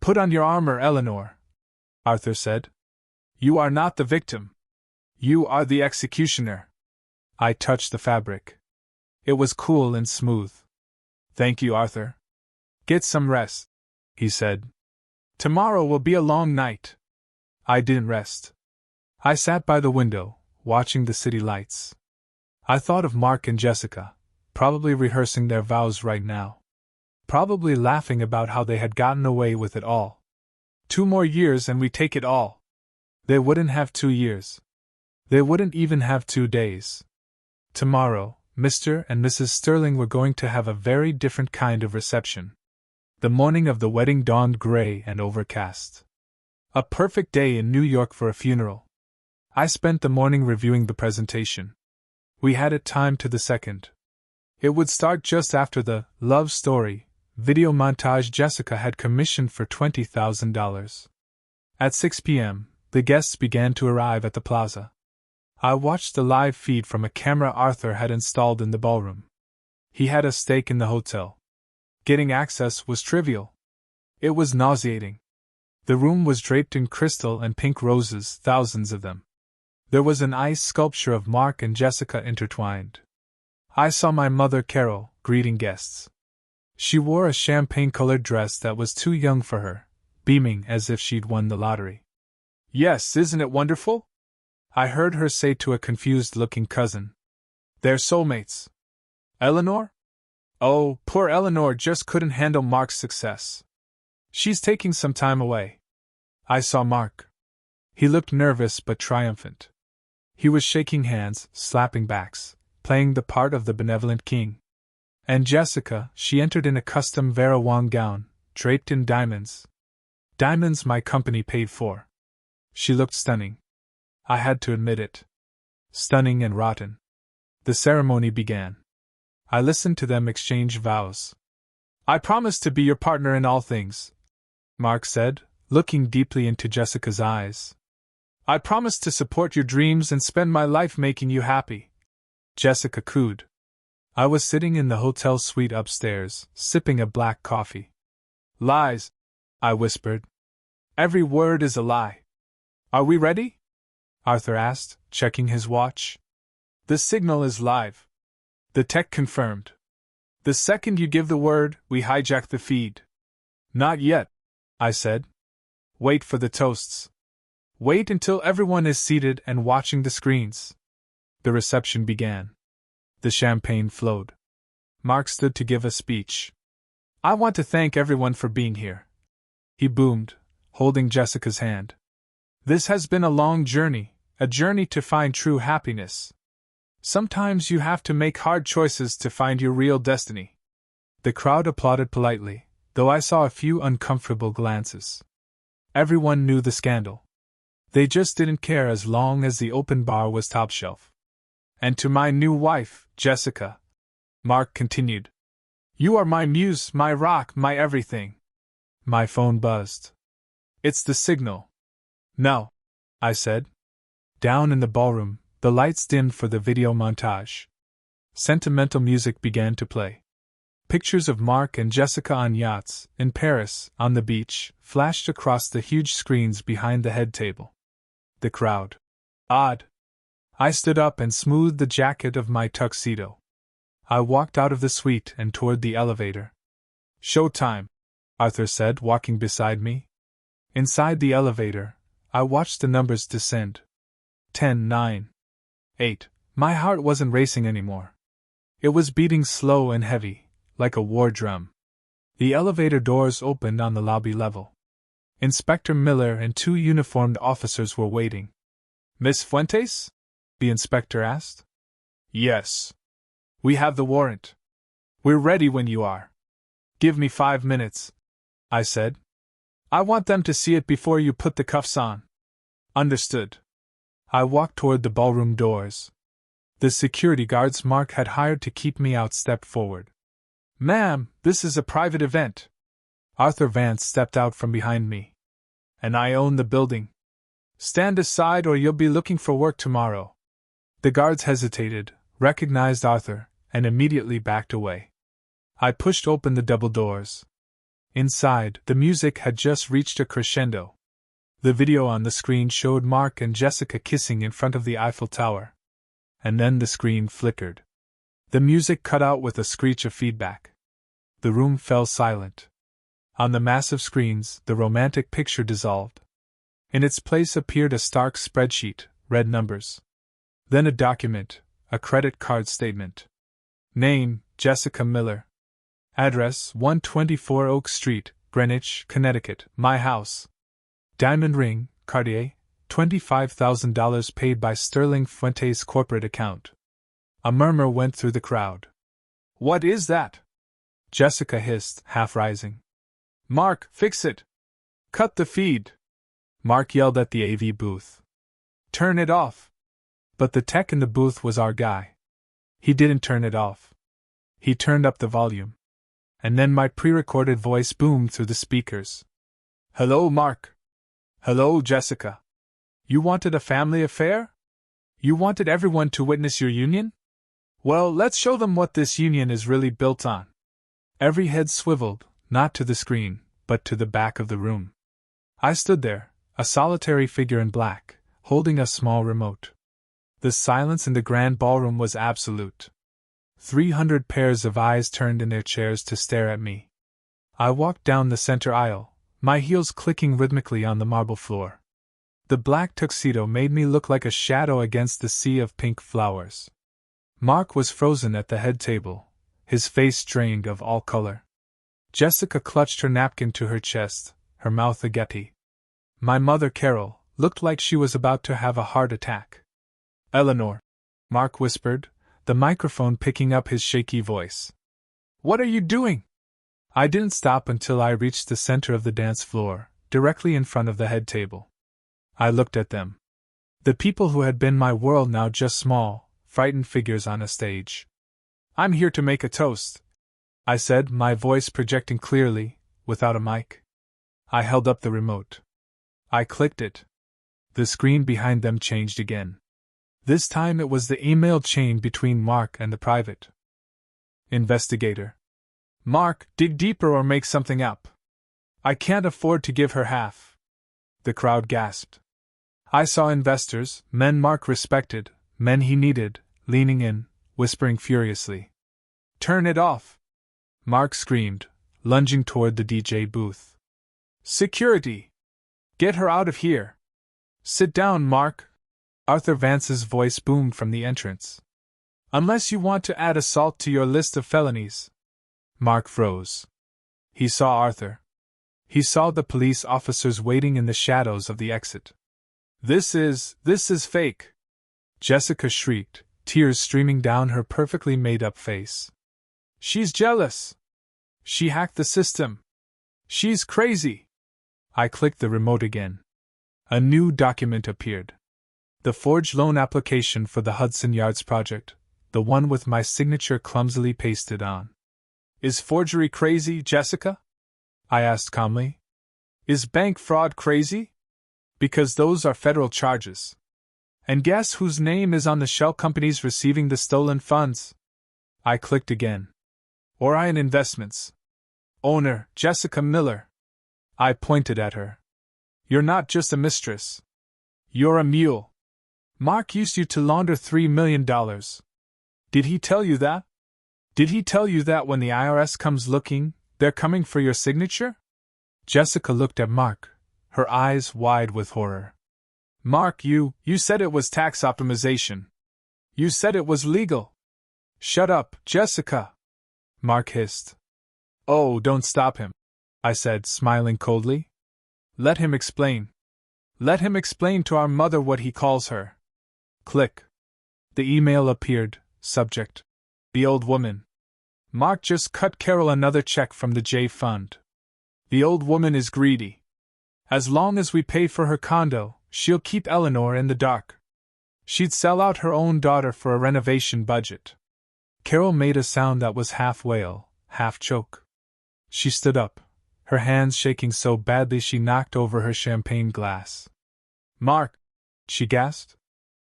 Speaker 1: "Put on your armor, Eleanor," Arthur said. "You are not the victim. You are the executioner." I touched the fabric. It was cool and smooth. "Thank you, Arthur." "Get some rest," he said. "Tomorrow will be a long night." I didn't rest. I sat by the window, watching the city lights. I thought of Mark and Jessica, probably rehearsing their vows right now. Probably laughing about how they had gotten away with it all. 2 more years and we take it all. They wouldn't have 2 years. They wouldn't even have 2 days. Tomorrow, Mr. and Mrs. Sterling were going to have a very different kind of reception. The morning of the wedding dawned gray and overcast. A perfect day in New York for a funeral. I spent the morning reviewing the presentation. We had it timed to the second. It would start just after the love story video montage Jessica had commissioned for $20,000. At 6 p.m., the guests began to arrive at the plaza. I watched the live feed from a camera Arthur had installed in the ballroom. He had a stake in the hotel. Getting access was trivial. It was nauseating. The room was draped in crystal and pink roses, thousands of them. There was an ice sculpture of Mark and Jessica intertwined. I saw my mother Carol, greeting guests. She wore a champagne-colored dress that was too young for her, beaming as if she'd won the lottery. "Yes, isn't it wonderful?" I heard her say to a confused-looking cousin. "They're soulmates." "Eleanor?" "Oh, poor Eleanor just couldn't handle Mark's success. She's taking some time away." I saw Mark. He looked nervous but triumphant. He was shaking hands, slapping backs, playing the part of the benevolent king. And Jessica, she entered in a custom Vera Wang gown, draped in diamonds. Diamonds my company paid for. She looked stunning. I had to admit it. Stunning and rotten. The ceremony began. I listened to them exchange vows. "I promise to be your partner in all things," Mark said, looking deeply into Jessica's eyes. "I promise to support your dreams and spend my life making you happy," Jessica cooed. I was sitting in the hotel suite upstairs, sipping a black coffee. "Lies," I whispered. "Every word is a lie." "Are we ready?" Arthur asked, checking his watch. "The signal is live." The tech confirmed. "The second you give the word, we hijack the feed." "Not yet," I said. "Wait for the toasts. Wait until everyone is seated and watching the screens." The reception began. The champagne flowed. Mark stood to give a speech. "I want to thank everyone for being here," he boomed, holding Jessica's hand. "This has been a long journey, a journey to find true happiness. Sometimes you have to make hard choices to find your real destiny." The crowd applauded politely, though I saw a few uncomfortable glances. Everyone knew the scandal. They just didn't care as long as the open bar was top shelf. "And to my new wife, Jessica," Mark continued. "You are my muse, my rock, my everything." My phone buzzed. "It's the signal." "No," I said. Down in the ballroom, the lights dimmed for the video montage. Sentimental music began to play. Pictures of Mark and Jessica on yachts, in Paris, on the beach, flashed across the huge screens behind the head table. The crowd. Odd. I stood up and smoothed the jacket of my tuxedo. I walked out of the suite and toward the elevator. "Showtime," Arthur said, walking beside me. Inside the elevator, I watched the numbers descend. 10, 9, 8. My heart wasn't racing anymore. It was beating slow and heavy, like a war drum. The elevator doors opened on the lobby level. Inspector Miller and 2 uniformed officers were waiting. "Miss Fuentes?" the inspector asked. "Yes. We have the warrant. We're ready when you are." "Give me 5 minutes," I said. "I want them to see it before you put the cuffs on." "Understood." I walked toward the ballroom doors. The security guards Mark had hired to keep me out stepped forward. "Ma'am, this is a private event." Arthur Vance stepped out from behind me. "And I own the building. Stand aside or you'll be looking for work tomorrow." The guards hesitated, recognized Arthur, and immediately backed away. I pushed open the double doors. Inside, the music had just reached a crescendo. The video on the screen showed Mark and Jessica kissing in front of the Eiffel Tower. And then the screen flickered. The music cut out with a screech of feedback. The room fell silent. On the massive screens, the romantic picture dissolved. In its place appeared a stark spreadsheet, red numbers. Then a document, a credit card statement. Name, Jessica Miller. Address, 124 Oak Street, Greenwich, Connecticut, my house. Diamond ring, Cartier, $25,000 paid by Sterling Fuentes' corporate account. A murmur went through the crowd. "What is that?" Jessica hissed, half rising. "Mark, fix it! Cut the feed!" Mark yelled at the AV booth. "Turn it off!" But the tech in the booth was our guy. He didn't turn it off. He turned up the volume. And then my pre-recorded voice boomed through the speakers. "Hello, Mark. Hello, Jessica. You wanted a family affair? You wanted everyone to witness your union? Well, let's show them what this union is really built on." Every head swiveled, not to the screen, but to the back of the room. I stood there, a solitary figure in black, holding a small remote. The silence in the grand ballroom was absolute. 300 pairs of eyes turned in their chairs to stare at me. I walked down the center aisle, my heels clicking rhythmically on the marble floor. The black tuxedo made me look like a shadow against the sea of pink flowers. Mark was frozen at the head table, his face drained of all color. Jessica clutched her napkin to her chest, her mouth agape. My mother, Carol, looked like she was about to have a heart attack. "Eleanor," Mark whispered, the microphone picking up his shaky voice. "What are you doing?" I didn't stop until I reached the center of the dance floor, directly in front of the head table. I looked at them. The people who had been my world now just small, frightened figures on a stage. "I'm here to make a toast," I said, my voice projecting clearly, without a mic. I held up the remote. I clicked it. The screen behind them changed again. This time it was the email chain between Mark and the private investigator. "Mark, dig deeper or make something up. I can't afford to give her half." The crowd gasped. I saw investors, men Mark respected, men he needed, leaning in, whispering furiously. "Turn it off!" Mark screamed, lunging toward the DJ booth. "Security! Get her out of here! Sit down, Mark!" Arthur Vance's voice boomed from the entrance. "Unless you want to add assault to your list of felonies." Mark froze. He saw Arthur. He saw the police officers waiting in the shadows of the exit. This is fake!" Jessica shrieked, tears streaming down her perfectly made-up face. "She's jealous! She hacked the system! She's crazy!" I clicked the remote again. A new document appeared. The forged loan application for the Hudson Yards project, the one with my signature clumsily pasted on. "Is forgery crazy, Jessica?" I asked calmly. "Is bank fraud crazy? Because those are federal charges. And guess whose name is on the shell companies receiving the stolen funds?" I clicked again. "Orion Investments. Owner, Jessica Miller." I pointed at her. "You're not just a mistress. You're a mule. Mark used you to launder $3 million. Did he tell you that? Did he tell you that when the IRS comes looking, they're coming for your signature?" Jessica looked at Mark, her eyes wide with horror. "Mark, you said it was tax optimization. You said it was legal. Shut up, Jessica! Mark hissed. Oh, don't stop him, I said, smiling coldly. Let him explain. Let him explain to our mother what he calls her. Click. The email appeared, subject: The old woman. Mark just cut Carol another check from the J Fund. The old woman is greedy. As long as we pay for her condo, she'll keep Eleanor in the dark. She'd sell out her own daughter for a renovation budget. Carol made a sound that was half wail, half choke. She stood up, her hands shaking so badly she knocked over her champagne glass. Mark, she gasped.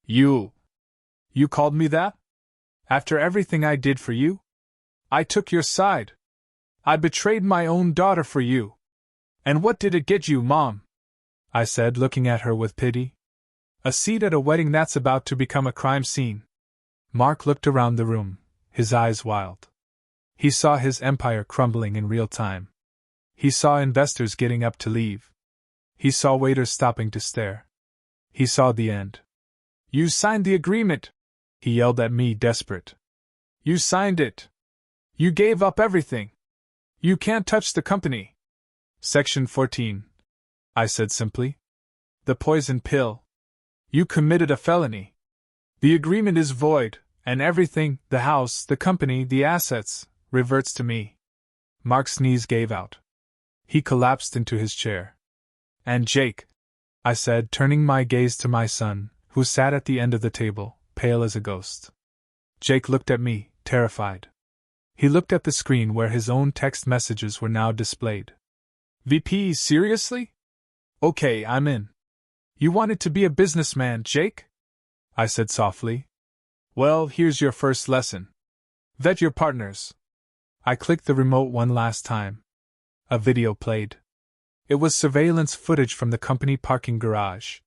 Speaker 1: You called me that? After everything I did for you? I took your side. I betrayed my own daughter for you. And what did it get you, Mom? I said, looking at her with pity. A seat at a wedding that's about to become a crime scene. Mark looked around the room, his eyes wild. He saw his empire crumbling in real time. He saw investors getting up to leave. He saw waiters stopping to stare. He saw the end. You signed the agreement, he yelled at me, desperate. You signed it. You gave up everything. You can't touch the company. Section 14, I said simply. The poison pill. You committed a felony. The agreement is void, and everything, the house, the company, the assets, reverts to me. Mark's knees gave out. He collapsed into his chair. And Jake, I said, turning my gaze to my son, who sat at the end of the table, pale as a ghost. Jake looked at me, terrified. He looked at the screen where his own text messages were now displayed. VP, seriously? Okay, I'm in. You wanted to be a businessman, Jake? I said softly. Well, here's your first lesson. Vet your partners. I clicked the remote one last time. A video played. It was surveillance footage from the company parking garage.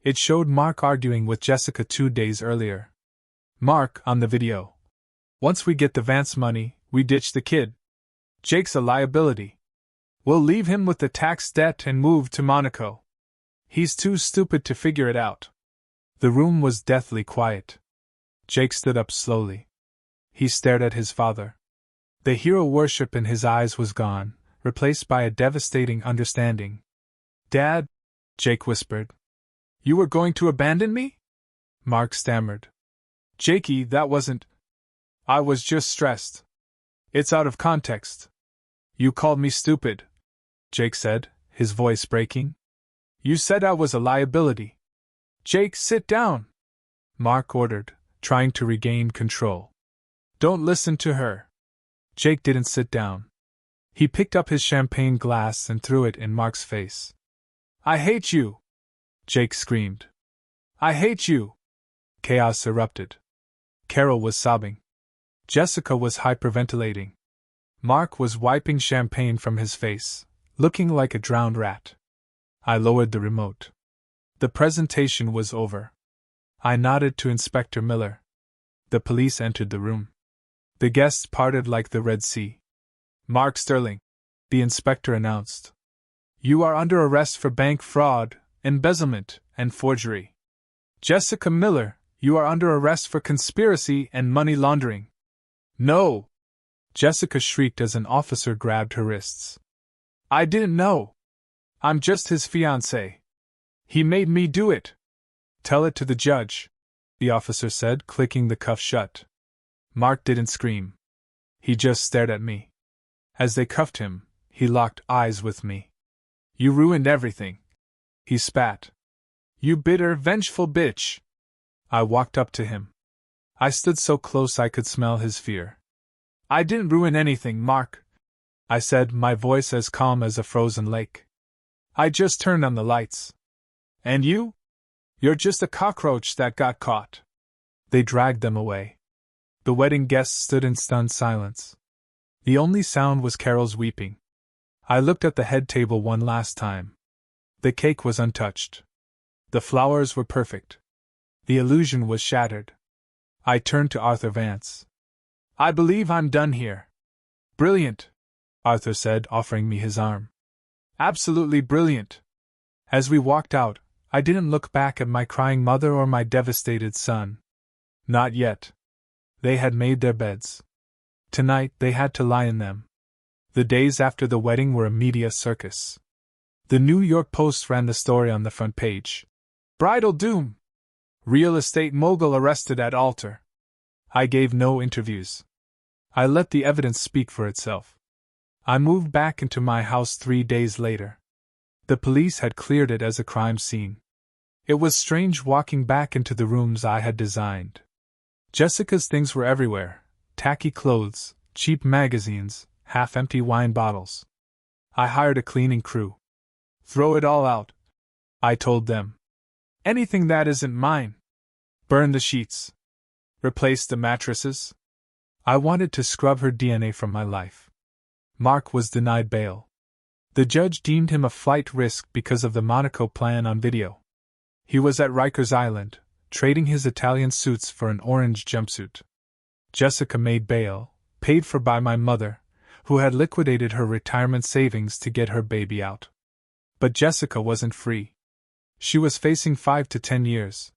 Speaker 1: It showed Mark arguing with Jessica 2 days earlier. Mark, on the video. Once we get the Vance money, we ditch the kid. Jake's a liability. We'll leave him with the tax debt and move to Monaco. He's too stupid to figure it out. The room was deathly quiet. Jake stood up slowly. He stared at his father. The hero worship in his eyes was gone, replaced by a devastating understanding. Dad, Jake whispered. You were going to abandon me? Mark stammered. Jakey, that wasn't. I was just stressed. It's out of context. You called me stupid, Jake said, his voice breaking. You said I was a liability. Jake, sit down, Mark ordered, trying to regain control. Don't listen to her. Jake didn't sit down. He picked up his champagne glass and threw it in Mark's face. I hate you, Jake screamed. I hate you. Chaos erupted. Carol was sobbing. Jessica was hyperventilating. Mark was wiping champagne from his face, looking like a drowned rat. I lowered the remote. The presentation was over. I nodded to Inspector Miller. The police entered the room. The guests parted like the Red Sea. Mark Sterling, the inspector announced. You are under arrest for bank fraud, embezzlement, and forgery. Jessica Miller, you are under arrest for conspiracy and money laundering. No! Jessica shrieked as an officer grabbed her wrists. I didn't know. I'm just his fiancée. He made me do it. Tell it to the judge, the officer said, clicking the cuff shut. Mark didn't scream. He just stared at me. As they cuffed him, he locked eyes with me. You ruined everything, he spat. You bitter, vengeful bitch. I walked up to him. I stood so close I could smell his fear. I didn't ruin anything, Mark, I said, my voice as calm as a frozen lake. I just turned on the lights. And you? You're just a cockroach that got caught. They dragged them away. The wedding guests stood in stunned silence. The only sound was Carol's weeping. I looked at the head table one last time. The cake was untouched. The flowers were perfect. The illusion was shattered. I turned to Arthur Vance. I believe I'm done here. Brilliant, Arthur said, offering me his arm. Absolutely brilliant. As we walked out, I didn't look back at my crying mother or my devastated son. Not yet. They had made their beds. Tonight they had to lie in them. The days after the wedding were a media circus. The New York Post ran the story on the front page. Bridal doom! Real estate mogul arrested at altar. I gave no interviews. I let the evidence speak for itself. I moved back into my house 3 days later. The police had cleared it as a crime scene. It was strange walking back into the rooms I had designed. Jessica's things were everywhere: tacky clothes, cheap magazines, half-empty wine bottles. I hired a cleaning crew. Throw it all out, I told them. Anything that isn't mine. Burn the sheets. Replace the mattresses. I wanted to scrub her DNA from my life. Mark was denied bail. The judge deemed him a flight risk because of the Monaco plan on video. He was at Rikers Island, trading his Italian suits for an orange jumpsuit. Jessica made bail, paid for by my mother, who had liquidated her retirement savings to get her baby out. But Jessica wasn't free. She was facing 5 to 10 years.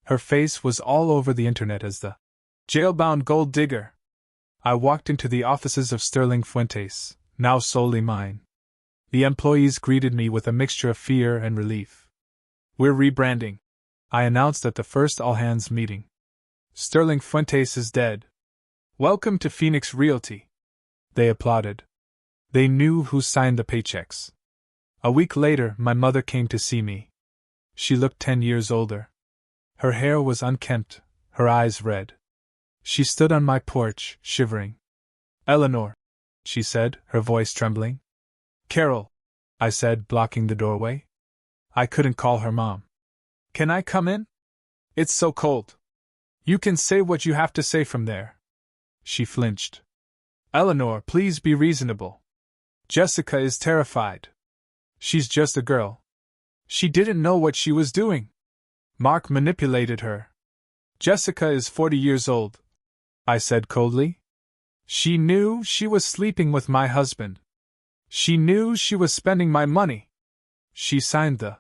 Speaker 1: Her face was all over the internet as the jailbound gold digger. I walked into the offices of Sterling Fuentes, now solely mine. The employees greeted me with a mixture of fear and relief. We're rebranding, I announced at the first all-hands meeting. Sterling Fuentes is dead. Welcome to Phoenix Realty. They applauded. They knew who signed the paychecks. A week later, my mother came to see me. She looked 10 years older. Her hair was unkempt, her eyes red. She stood on my porch, shivering. Eleanor, she said, her voice trembling. Carol, I said, blocking the doorway. I couldn't call her Mom. Can I come in? It's so cold. You can say what you have to say from there. She flinched. Eleanor, please be reasonable. Jessica is terrified. She's just a girl. She didn't know what she was doing. Mark manipulated her. Jessica is 40 years old, I said coldly. She knew she was sleeping with my husband. She knew she was spending my money. She signed the